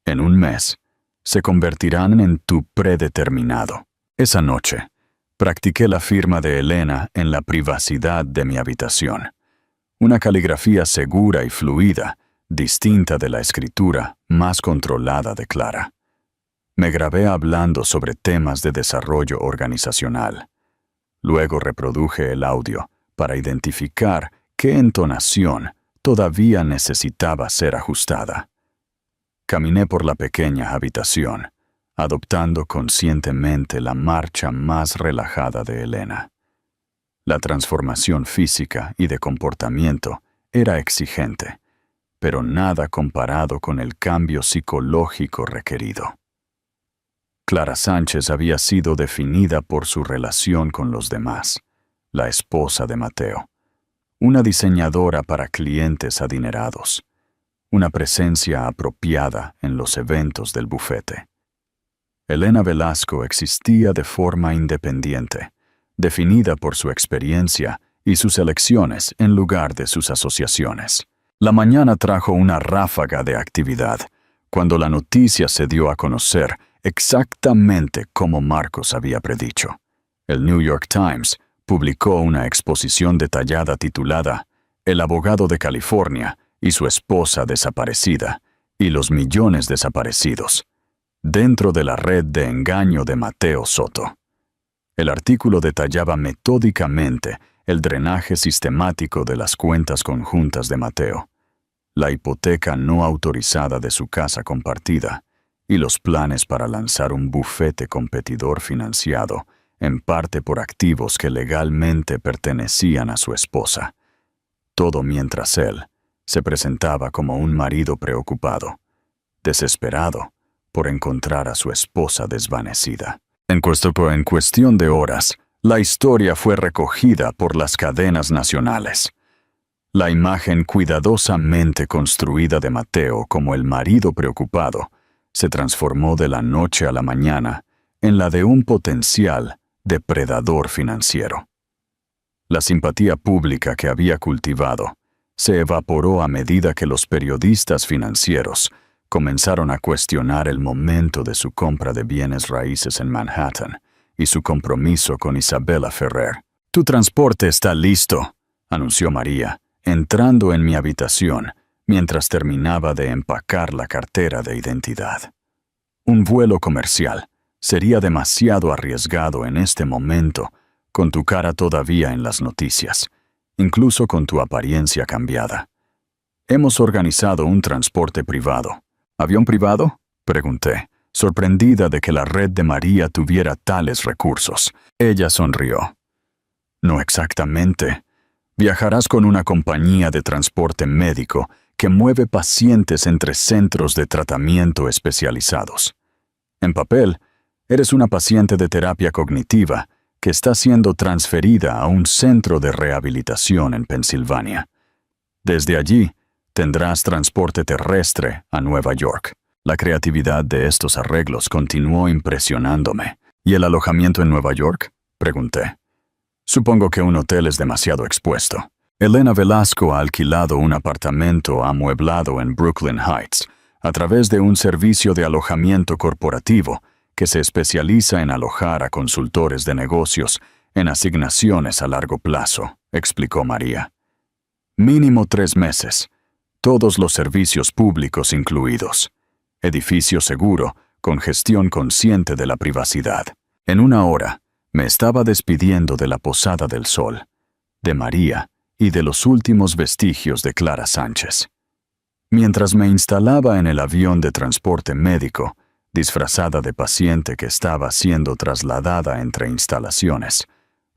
En un mes, se convertirán en tu predeterminado. Esa noche, practiqué la firma de Elena en la privacidad de mi habitación. Una caligrafía segura y fluida, distinta de la escritura más controlada de Clara. Me grabé hablando sobre temas de desarrollo organizacional. Luego reproduje el audio para identificar qué entonación todavía necesitaba ser ajustada. Caminé por la pequeña habitación, adoptando conscientemente la marcha más relajada de Elena. La transformación física y de comportamiento era exigente, pero nada comparado con el cambio psicológico requerido. Clara Sánchez había sido definida por su relación con los demás, la esposa de Mateo, una diseñadora para clientes adinerados, una presencia apropiada en los eventos del bufete. Elena Velasco existía de forma independiente, definida por su experiencia y sus elecciones en lugar de sus asociaciones. La mañana trajo una ráfaga de actividad, cuando la noticia se dio a conocer exactamente como Marcos había predicho. El New York Times publicó una exposición detallada titulada El abogado de California y su esposa desaparecida y los millones desaparecidos, dentro de la red de engaño de Mateo Soto. El artículo detallaba metódicamente el drenaje sistemático de las cuentas conjuntas de Mateo, la hipoteca no autorizada de su casa compartida y los planes para lanzar un bufete competidor financiado, en parte por activos que legalmente pertenecían a su esposa. Todo mientras él, se presentaba como un marido preocupado, desesperado por encontrar a su esposa desvanecida. En cuestión de horas, la historia fue recogida por las cadenas nacionales. La imagen cuidadosamente construida de Mateo como el marido preocupado se transformó de la noche a la mañana en la de un potencial depredador financiero. La simpatía pública que había cultivado se evaporó a medida que los periodistas financieros comenzaron a cuestionar el momento de su compra de bienes raíces en Manhattan y su compromiso con Isabella Ferrer. «Tu transporte está listo», anunció María, entrando en mi habitación mientras terminaba de empacar la cartera de identidad. Un vuelo comercial sería demasiado arriesgado en este momento, con tu cara todavía en las noticias, incluso con tu apariencia cambiada. Hemos organizado un transporte privado. ¿Avión privado?, pregunté, sorprendida de que la red de María tuviera tales recursos. Ella sonrió. «No exactamente. Viajarás con una compañía de transporte médico que mueve pacientes entre centros de tratamiento especializados. En papel, eres una paciente de terapia cognitiva que está siendo transferida a un centro de rehabilitación en Pensilvania. Desde allí, tendrás transporte terrestre a Nueva York». La creatividad de estos arreglos continuó impresionándome. «¿Y el alojamiento en Nueva York?», pregunté. «Supongo que un hotel es demasiado expuesto». Elena Velasco ha alquilado un apartamento amueblado en Brooklyn Heights a través de un servicio de alojamiento corporativo que se especializa en alojar a consultores de negocios en asignaciones a largo plazo, explicó María. «Mínimo 3 meses. Todos los servicios públicos incluidos. Edificio seguro, con gestión consciente de la privacidad». En 1 hora, me estaba despidiendo de la Posada del Sol, de María y de los últimos vestigios de Clara Sánchez. Mientras me instalaba en el avión de transporte médico, disfrazada de paciente que estaba siendo trasladada entre instalaciones,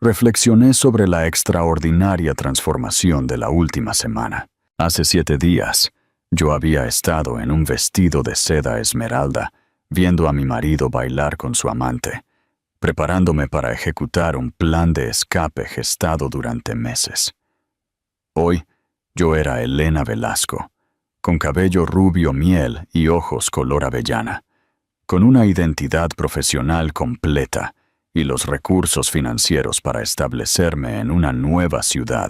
reflexioné sobre la extraordinaria transformación de la última semana. Hace 7 días, yo había estado en un vestido de seda esmeralda, viendo a mi marido bailar con su amante, preparándome para ejecutar un plan de escape gestado durante meses. Hoy, yo era Elena Velasco, con cabello rubio miel y ojos color avellana, con una identidad profesional completa y los recursos financieros para establecerme en una nueva ciudad,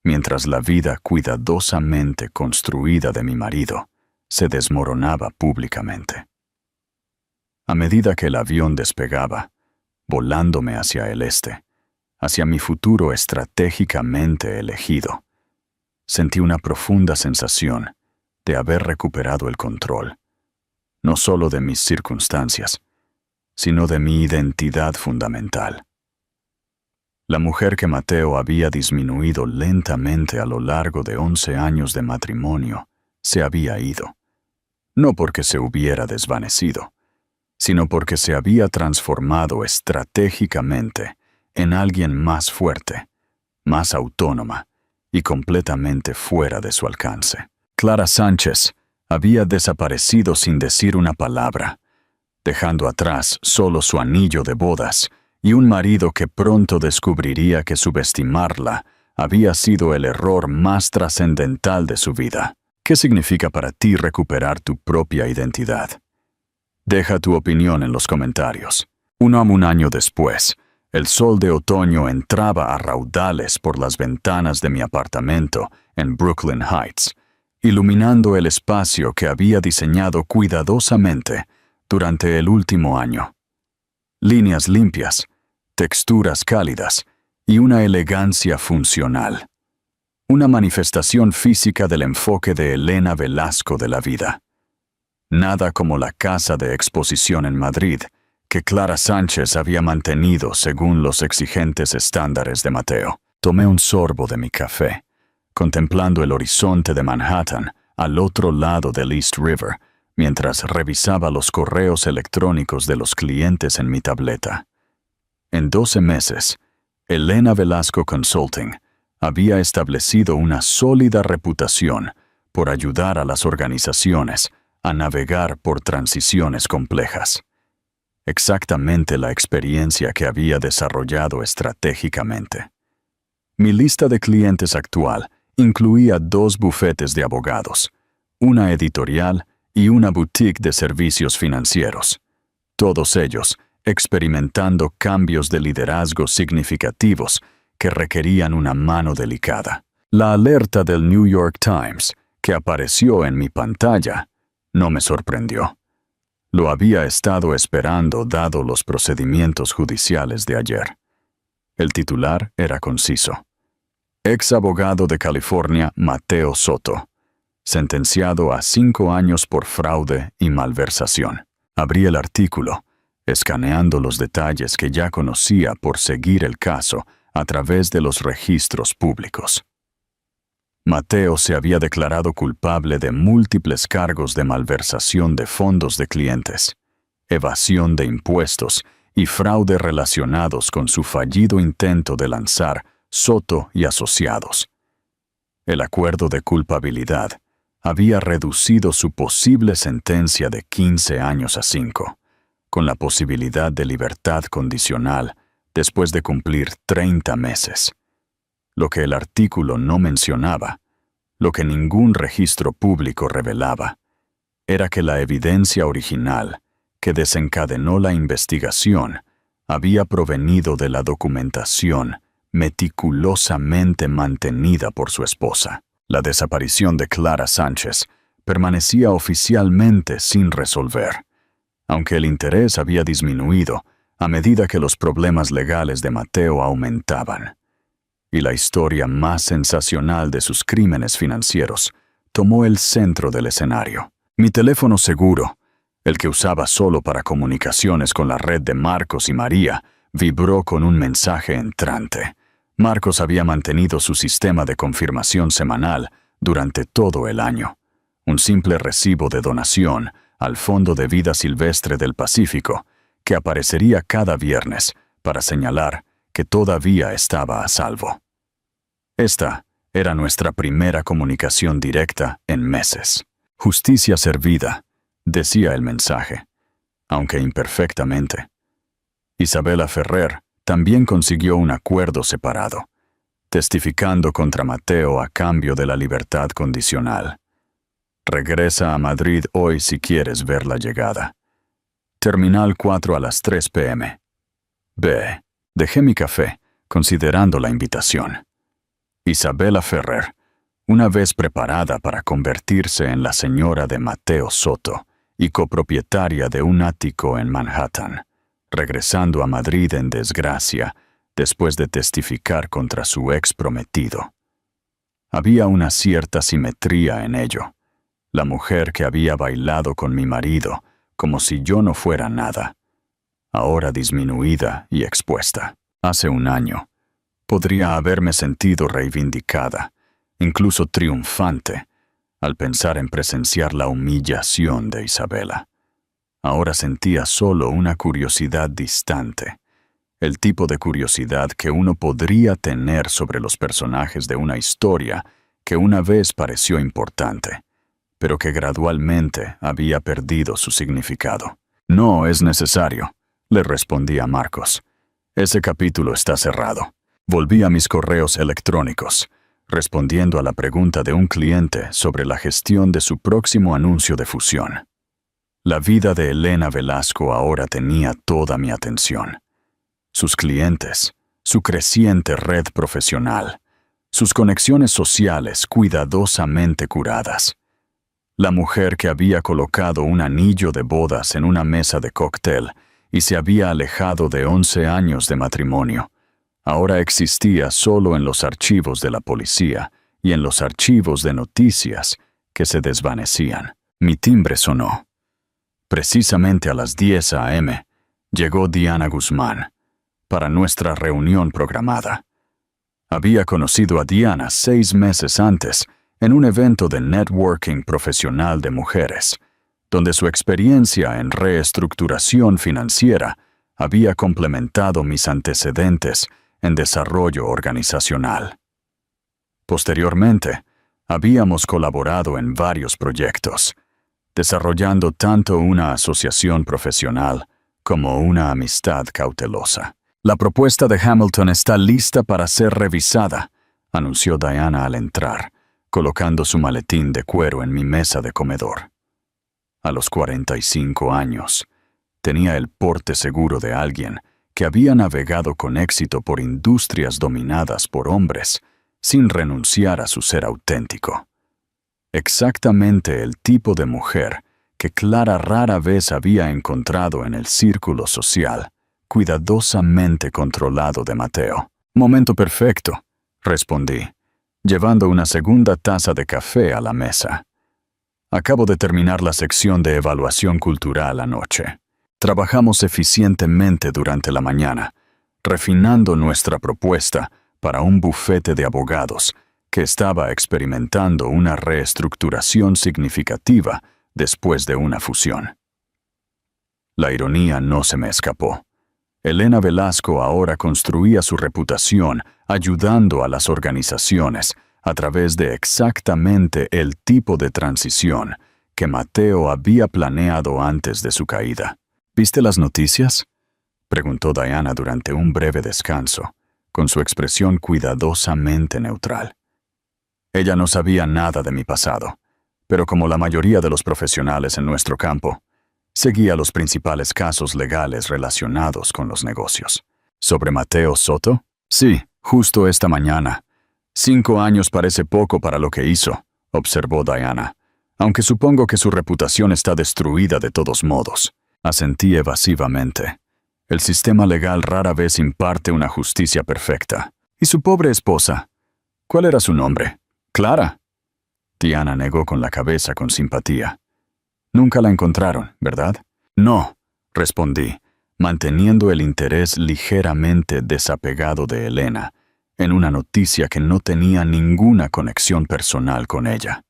mientras la vida cuidadosamente construida de mi marido se desmoronaba públicamente. A medida que el avión despegaba, volándome hacia el este, hacia mi futuro estratégicamente elegido, sentí una profunda sensación de haber recuperado el control, no solo de mis circunstancias, sino de mi identidad fundamental. La mujer que Mateo había disminuido lentamente a lo largo de 11 años de matrimonio se había ido, no porque se hubiera desvanecido, sino porque se había transformado estratégicamente en alguien más fuerte, más autónoma y completamente fuera de su alcance. Clara Sánchez había desaparecido sin decir una palabra, dejando atrás solo su anillo de bodas y un marido que pronto descubriría que subestimarla había sido el error más trascendental de su vida. ¿Qué significa para ti recuperar tu propia identidad? Deja tu opinión en los comentarios. Un año después, el sol de otoño entraba a raudales por las ventanas de mi apartamento en Brooklyn Heights, iluminando el espacio que había diseñado cuidadosamente durante el último año. Líneas limpias, texturas cálidas y una elegancia funcional. Una manifestación física del enfoque de Elena Velasco de la vida. Nada como la casa de exposición en Madrid, que Clara Sánchez había mantenido según los exigentes estándares de Mateo. Tomé un sorbo de mi café, contemplando el horizonte de Manhattan al otro lado del East River, mientras revisaba los correos electrónicos de los clientes en mi tableta. En 12 meses, Elena Velasco Consulting había establecido una sólida reputación por ayudar a las organizaciones a navegar por transiciones complejas. Exactamente la experiencia que había desarrollado estratégicamente. Mi lista de clientes actual incluía 2 bufetes de abogados, una editorial y una boutique de servicios financieros, todos ellos experimentando cambios de liderazgo significativos que requerían una mano delicada. La alerta del New York Times, que apareció en mi pantalla, no me sorprendió. Lo había estado esperando dado los procedimientos judiciales de ayer. El titular era conciso. Ex abogado de California, Mateo Soto, sentenciado a 5 años por fraude y malversación. Abrí el artículo, escaneando los detalles que ya conocía por seguir el caso a través de los registros públicos. Mateo se había declarado culpable de múltiples cargos de malversación de fondos de clientes, evasión de impuestos y fraude relacionados con su fallido intento de lanzar Soto y Asociados. El acuerdo de culpabilidad había reducido su posible sentencia de 15 años a 5, con la posibilidad de libertad condicional después de cumplir 30 meses. Lo que el artículo no mencionaba, lo que ningún registro público revelaba, era que la evidencia original que desencadenó la investigación había provenido de la documentación meticulosamente mantenida por su esposa. La desaparición de Clara Sánchez permanecía oficialmente sin resolver, aunque el interés había disminuido a medida que los problemas legales de Mateo aumentaban, y la historia más sensacional de sus crímenes financieros tomó el centro del escenario. Mi teléfono seguro, el que usaba solo para comunicaciones con la red de Marcos y María, vibró con un mensaje entrante. Marcos había mantenido su sistema de confirmación semanal durante todo el año, un simple recibo de donación al Fondo de Vida Silvestre del Pacífico, que aparecería cada viernes para señalar que todavía estaba a salvo. Esta era nuestra primera comunicación directa en meses. Justicia servida, decía el mensaje, aunque imperfectamente. Isabela Ferrer también consiguió un acuerdo separado, testificando contra Mateo a cambio de la libertad condicional. Regresa a Madrid hoy si quieres ver la llegada. Terminal 4 a las 3 p.m. B. Dejé mi café, considerando la invitación. Isabela Ferrer, una vez preparada para convertirse en la señora de Mateo Soto y copropietaria de un ático en Manhattan, regresando a Madrid en desgracia después de testificar contra su ex prometido. Había una cierta simetría en ello. La mujer que había bailado con mi marido como si yo no fuera nada, ahora disminuida y expuesta. Hace un año, podría haberme sentido reivindicada, incluso triunfante, al pensar en presenciar la humillación de Isabela. Ahora sentía solo una curiosidad distante, el tipo de curiosidad que uno podría tener sobre los personajes de una historia que una vez pareció importante, pero que gradualmente había perdido su significado. No es necesario, le respondí a Marcos. Ese capítulo está cerrado. Volví a mis correos electrónicos, respondiendo a la pregunta de un cliente sobre la gestión de su próximo anuncio de fusión. La vida de Elena Velasco ahora tenía toda mi atención. Sus clientes, su creciente red profesional, sus conexiones sociales cuidadosamente curadas. La mujer que había colocado un anillo de bodas en una mesa de cóctel y se había alejado de 11 años de matrimonio, ahora existía solo en los archivos de la policía y en los archivos de noticias que se desvanecían. Mi timbre sonó. Precisamente a las 10 a.m. llegó Diana Guzmán para nuestra reunión programada. Había conocido a Diana 6 meses antes en un evento de networking profesional de mujeres, donde su experiencia en reestructuración financiera había complementado mis antecedentes en desarrollo organizacional. Posteriormente, Habíamos colaborado en varios proyectos, desarrollando tanto una asociación profesional como una amistad cautelosa. La propuesta de Hamilton está lista para ser revisada, anunció Diana al entrar, colocando su maletín de cuero en mi mesa de comedor. A los 45 años, tenía el porte seguro de alguien que había navegado con éxito por industrias dominadas por hombres, sin renunciar a su ser auténtico. Exactamente el tipo de mujer que Clara rara vez había encontrado en el círculo social, cuidadosamente controlado de Mateo. «Momento perfecto», respondí, llevando una segunda taza de café a la mesa. Acabo de terminar la sección de evaluación cultural anoche. Trabajamos eficientemente durante la mañana, refinando nuestra propuesta para un bufete de abogados que estaba experimentando una reestructuración significativa después de una fusión. La ironía no se me escapó. Elena Velasco ahora construía su reputación ayudando a las organizaciones a través de exactamente el tipo de transición que Mateo había planeado antes de su caída. ¿Viste las noticias?, preguntó Diana durante un breve descanso, con su expresión cuidadosamente neutral. Ella no sabía nada de mi pasado, pero como la mayoría de los profesionales en nuestro campo, seguía los principales casos legales relacionados con los negocios. ¿Sobre Mateo Soto? Sí, justo esta mañana. 5 años parece poco para lo que hizo, observó Diana, aunque supongo que su reputación está destruida de todos modos. Asentí evasivamente. El sistema legal rara vez imparte una justicia perfecta. ¿Y su pobre esposa? ¿Cuál era su nombre? Clara. Diana negó con la cabeza con simpatía. Nunca la encontraron, ¿verdad? No, respondí, manteniendo el interés ligeramente desapegado de Elena, en una noticia que no tenía ninguna conexión personal con ella.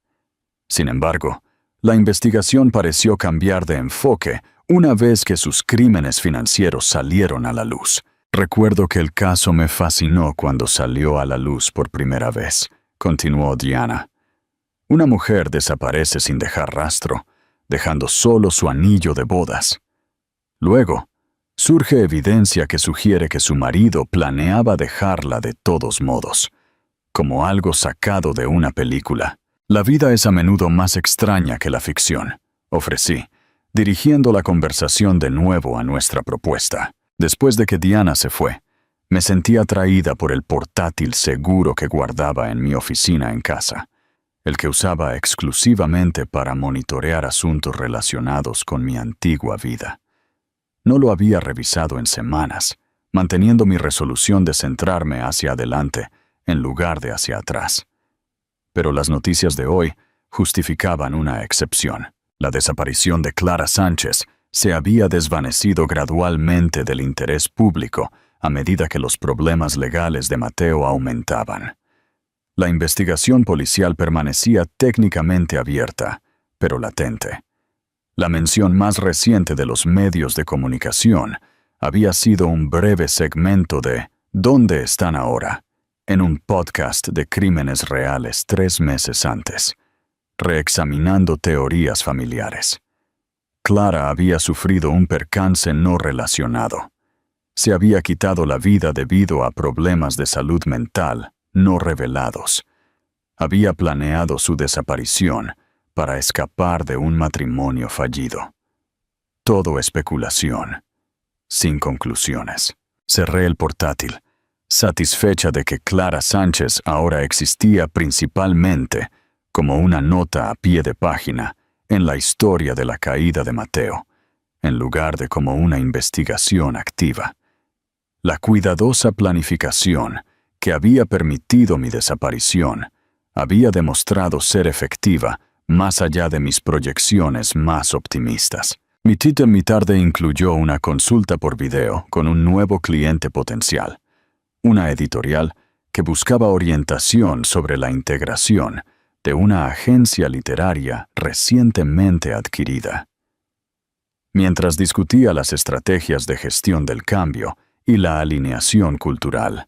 Sin embargo, la investigación pareció cambiar de enfoque una vez que sus crímenes financieros salieron a la luz. Recuerdo que el caso me fascinó cuando salió a la luz por primera vez, continuó Diana. Una mujer desaparece sin dejar rastro, dejando solo su anillo de bodas. Luego, surge evidencia que sugiere que su marido planeaba dejarla de todos modos, como algo sacado de una película. La vida es a menudo más extraña que la ficción, ofrecí, dirigiendo la conversación de nuevo a nuestra propuesta. Después de que Diana se fue, me sentí atraída por el portátil seguro que guardaba en mi oficina en casa, el que usaba exclusivamente para monitorear asuntos relacionados con mi antigua vida. No lo había revisado en semanas, manteniendo mi resolución de centrarme hacia adelante en lugar de hacia atrás. Pero las noticias de hoy justificaban una excepción. La desaparición de Clara Sánchez se había desvanecido gradualmente del interés público a medida que los problemas legales de Mateo aumentaban. La investigación policial permanecía técnicamente abierta, pero latente. La mención más reciente de los medios de comunicación había sido un breve segmento de ¿Dónde están ahora?, en un podcast de crímenes reales 3 meses antes, reexaminando teorías familiares. Clara había sufrido un percance no relacionado. Se había quitado la vida debido a problemas de salud mental no revelados. Había planeado su desaparición para escapar de un matrimonio fallido. Todo especulación, sin conclusiones. Cerré el portátil, satisfecha de que Clara Sánchez ahora existía principalmente como una nota a pie de página en la historia de la caída de Mateo, en lugar de como una investigación activa. La cuidadosa planificación que había permitido mi desaparición había demostrado ser efectiva más allá de mis proyecciones más optimistas. Mi tarde incluyó una consulta por video con un nuevo cliente potencial, una editorial que buscaba orientación sobre la integración de una agencia literaria recientemente adquirida. Mientras discutía las estrategias de gestión del cambio y la alineación cultural,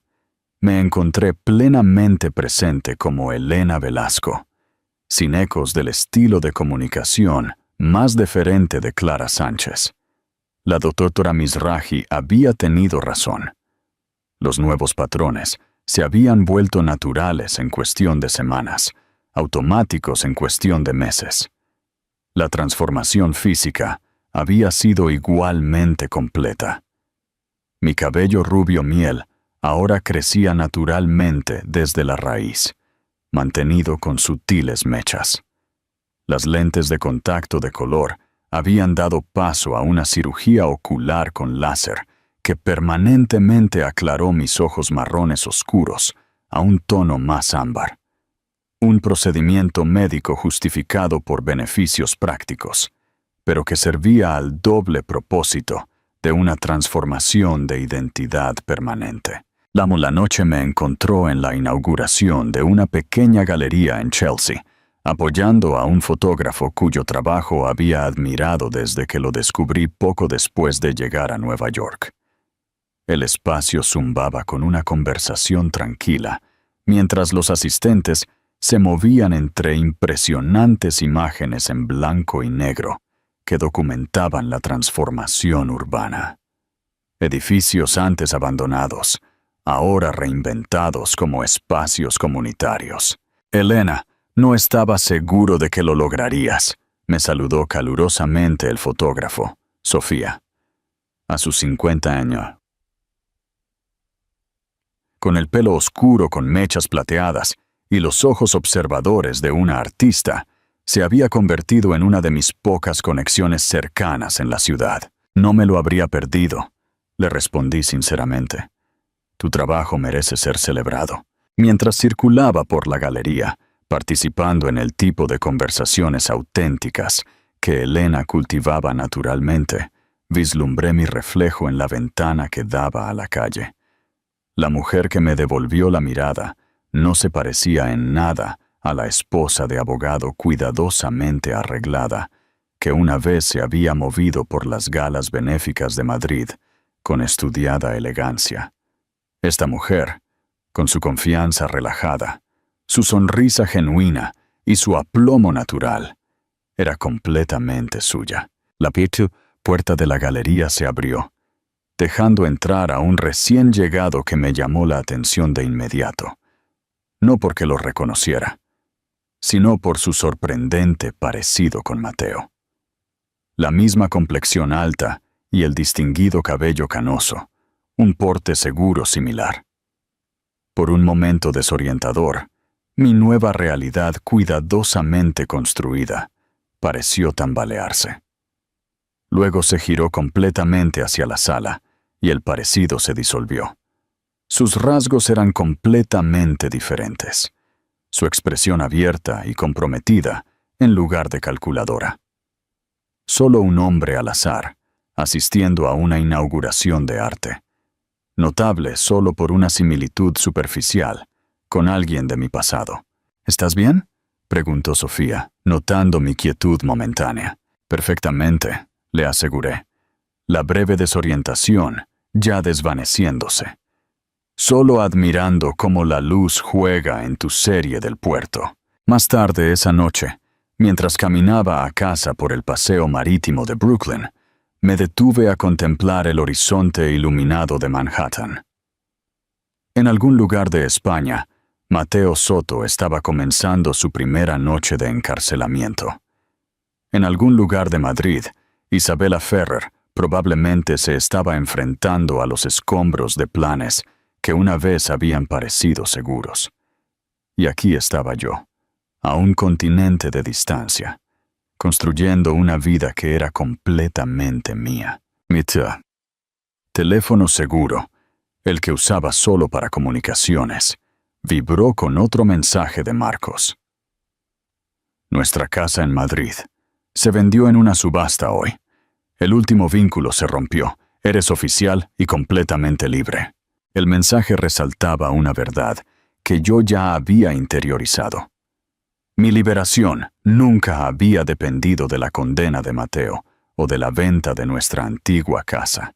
me encontré plenamente presente como Elena Velasco, sin ecos del estilo de comunicación más deferente de Clara Sánchez. La doctora Mizrahi había tenido razón. Los nuevos patrones se habían vuelto naturales en cuestión de semanas, automáticos en cuestión de meses. La transformación física había sido igualmente completa. Mi cabello rubio miel ahora crecía naturalmente desde la raíz, mantenido con sutiles mechas. Las lentes de contacto de color habían dado paso a una cirugía ocular con láser que permanentemente aclaró mis ojos marrones oscuros a un tono más ámbar. Un procedimiento médico justificado por beneficios prácticos, pero que servía al doble propósito de una transformación de identidad permanente. La noche me encontró en la inauguración de una pequeña galería en Chelsea, apoyando a un fotógrafo cuyo trabajo había admirado desde que lo descubrí poco después de llegar a Nueva York. El espacio zumbaba con una conversación tranquila, mientras los asistentes se movían entre impresionantes imágenes en blanco y negro que documentaban la transformación urbana. Edificios antes abandonados, ahora reinventados como espacios comunitarios. Elena, no estaba seguro de que lo lograrías, me saludó calurosamente el fotógrafo, Sofía. A sus 50 años. Con el pelo oscuro con mechas plateadas y los ojos observadores de una artista, se había convertido en una de mis pocas conexiones cercanas en la ciudad. No me lo habría perdido, le respondí sinceramente. Tu trabajo merece ser celebrado. Mientras circulaba por la galería, participando en el tipo de conversaciones auténticas que Elena cultivaba naturalmente, vislumbré mi reflejo en la ventana que daba a la calle. La mujer que me devolvió la mirada no se parecía en nada a la esposa de abogado cuidadosamente arreglada que una vez se había movido por las galas benéficas de Madrid con estudiada elegancia. Esta mujer, con su confianza relajada, su sonrisa genuina y su aplomo natural, era completamente suya. La puerta de la galería se abrió, dejando entrar a un recién llegado que me llamó la atención de inmediato, no porque lo reconociera, sino por su sorprendente parecido con Mateo. La misma complexión alta y el distinguido cabello canoso, un porte seguro similar. Por un momento desorientador, mi nueva realidad cuidadosamente construida pareció tambalearse. Luego se giró completamente hacia la sala y el parecido se disolvió. Sus rasgos eran completamente diferentes. Su expresión abierta y comprometida en lugar de calculadora. Solo un hombre al azar, asistiendo a una inauguración de arte. Notable solo por una similitud superficial con alguien de mi pasado. ¿Estás bien?, preguntó Sofía, notando mi quietud momentánea. Perfectamente, le aseguré. La breve desorientación ya desvaneciéndose. Solo admirando cómo la luz juega en tu serie del puerto. Más tarde esa noche, mientras caminaba a casa por el paseo marítimo de Brooklyn, me detuve a contemplar el horizonte iluminado de Manhattan. En algún lugar de España, Mateo Soto estaba comenzando su primera noche de encarcelamiento. En algún lugar de Madrid, Isabella Ferrer probablemente se estaba enfrentando a los escombros de planes que una vez habían parecido seguros. Y aquí estaba yo, a un continente de distancia, construyendo una vida que era completamente mía. Mi teléfono seguro, el que usaba solo para comunicaciones, vibró con otro mensaje de Marcos. Nuestra casa en Madrid se vendió en una subasta hoy. El último vínculo se rompió. Eres oficial y completamente libre. El mensaje resaltaba una verdad que yo ya había interiorizado. Mi liberación nunca había dependido de la condena de Mateo o de la venta de nuestra antigua casa.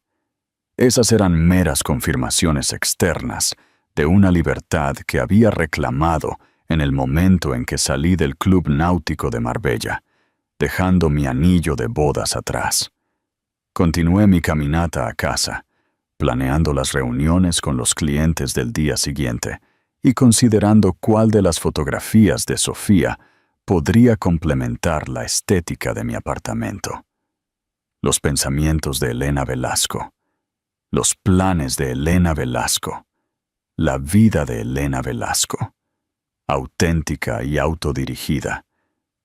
Esas eran meras confirmaciones externas de una libertad que había reclamado en el momento en que salí del Club Náutico de Marbella, dejando mi anillo de bodas atrás. Continué mi caminata a casa, planeando las reuniones con los clientes del día siguiente y considerando cuál de las fotografías de Sofía podría complementar la estética de mi apartamento. Los pensamientos de Elena Velasco, los planes de Elena Velasco, la vida de Elena Velasco, auténtica y autodirigida,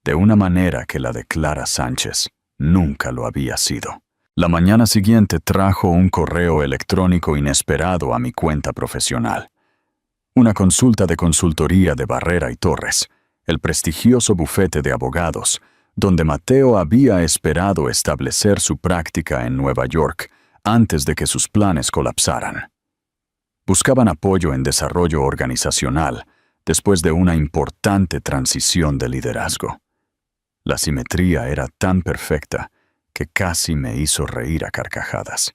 de una manera que la de Clara Sánchez nunca lo había sido. La mañana siguiente trajo un correo electrónico inesperado a mi cuenta profesional. Una consulta de consultoría de Barrera y Torres, el prestigioso bufete de abogados, donde Mateo había esperado establecer su práctica en Nueva York antes de que sus planes colapsaran. Buscaban apoyo en desarrollo organizacional después de una importante transición de liderazgo. La simetría era tan perfecta que casi me hizo reír a carcajadas.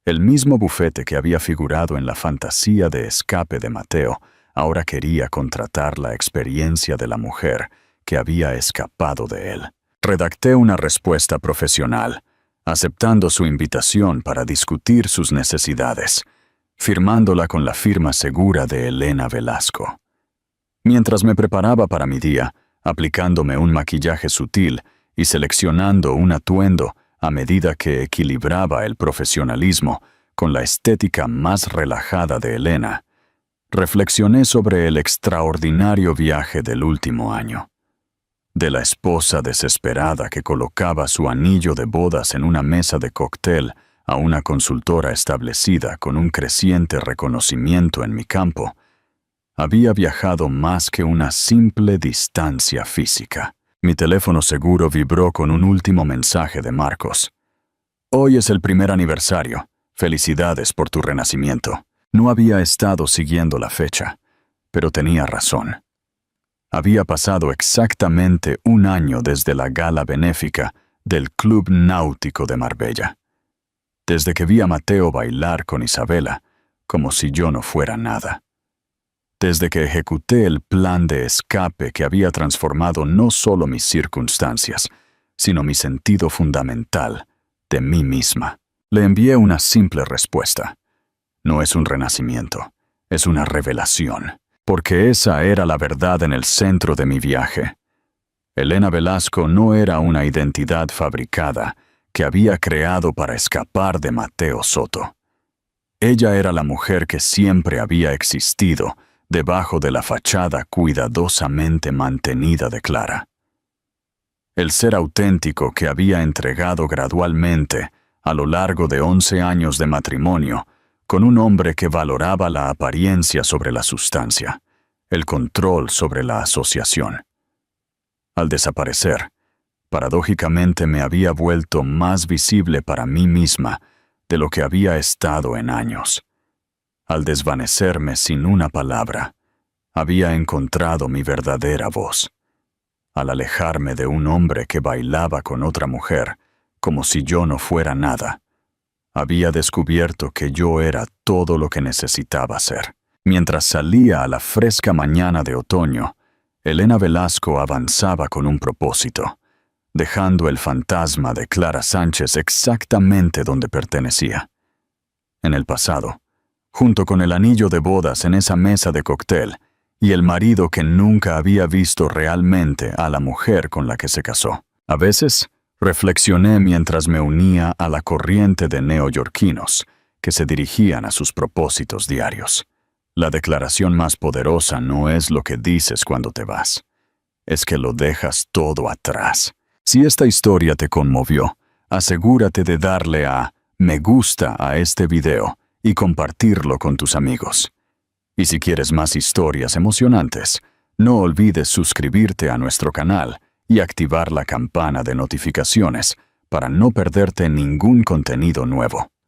El mismo bufete que había figurado en la fantasía de escape de Mateo ahora quería contratar la experiencia de la mujer que había escapado de él. Redacté una respuesta profesional, aceptando su invitación para discutir sus necesidades, firmándola con la firma segura de Elena Velasco. Mientras me preparaba para mi día, aplicándome un maquillaje sutil y seleccionando un atuendo a medida que equilibraba el profesionalismo con la estética más relajada de Elena, reflexioné sobre el extraordinario viaje del último año. De la esposa desesperada que colocaba su anillo de bodas en una mesa de cóctel a una consultora establecida con un creciente reconocimiento en mi campo, había viajado más que una simple distancia física. Mi teléfono seguro vibró con un último mensaje de Marcos. Hoy es el primer aniversario. Felicidades por tu renacimiento. No había estado siguiendo la fecha, pero tenía razón. Había pasado exactamente un año desde la gala benéfica del Club Náutico de Marbella. Desde que vi a Mateo bailar con Isabela, como si yo no fuera nada. Desde que ejecuté el plan de escape que había transformado no solo mis circunstancias, sino mi sentido fundamental de mí misma. Le envié una simple respuesta. No es un renacimiento, es una revelación, porque esa era la verdad en el centro de mi viaje. Elena Velasco no era una identidad fabricada que había creado para escapar de Mateo Soto. Ella era la mujer que siempre había existido debajo de la fachada cuidadosamente mantenida de Clara. El ser auténtico que había entregado gradualmente a lo largo de 11 años de matrimonio con un hombre que valoraba la apariencia sobre la sustancia, el control sobre la asociación. Al desaparecer, paradójicamente me había vuelto más visible para mí misma de lo que había estado en años. Al desvanecerme sin una palabra, había encontrado mi verdadera voz. Al alejarme de un hombre que bailaba con otra mujer, como si yo no fuera nada, había descubierto que yo era todo lo que necesitaba ser. Mientras salía a la fresca mañana de otoño, Elena Velasco avanzaba con un propósito, dejando el fantasma de Clara Sánchez exactamente donde pertenecía. En el pasado, junto con el anillo de bodas en esa mesa de cóctel y el marido que nunca había visto realmente a la mujer con la que se casó. A veces, reflexioné mientras me unía a la corriente de neoyorquinos que se dirigían a sus propósitos diarios. La declaración más poderosa no es lo que dices cuando te vas, es que lo dejas todo atrás. Si esta historia te conmovió, asegúrate de darle a me gusta a este video y compartirlo con tus amigos. Y si quieres más historias emocionantes, no olvides suscribirte a nuestro canal y activar la campana de notificaciones para no perderte ningún contenido nuevo.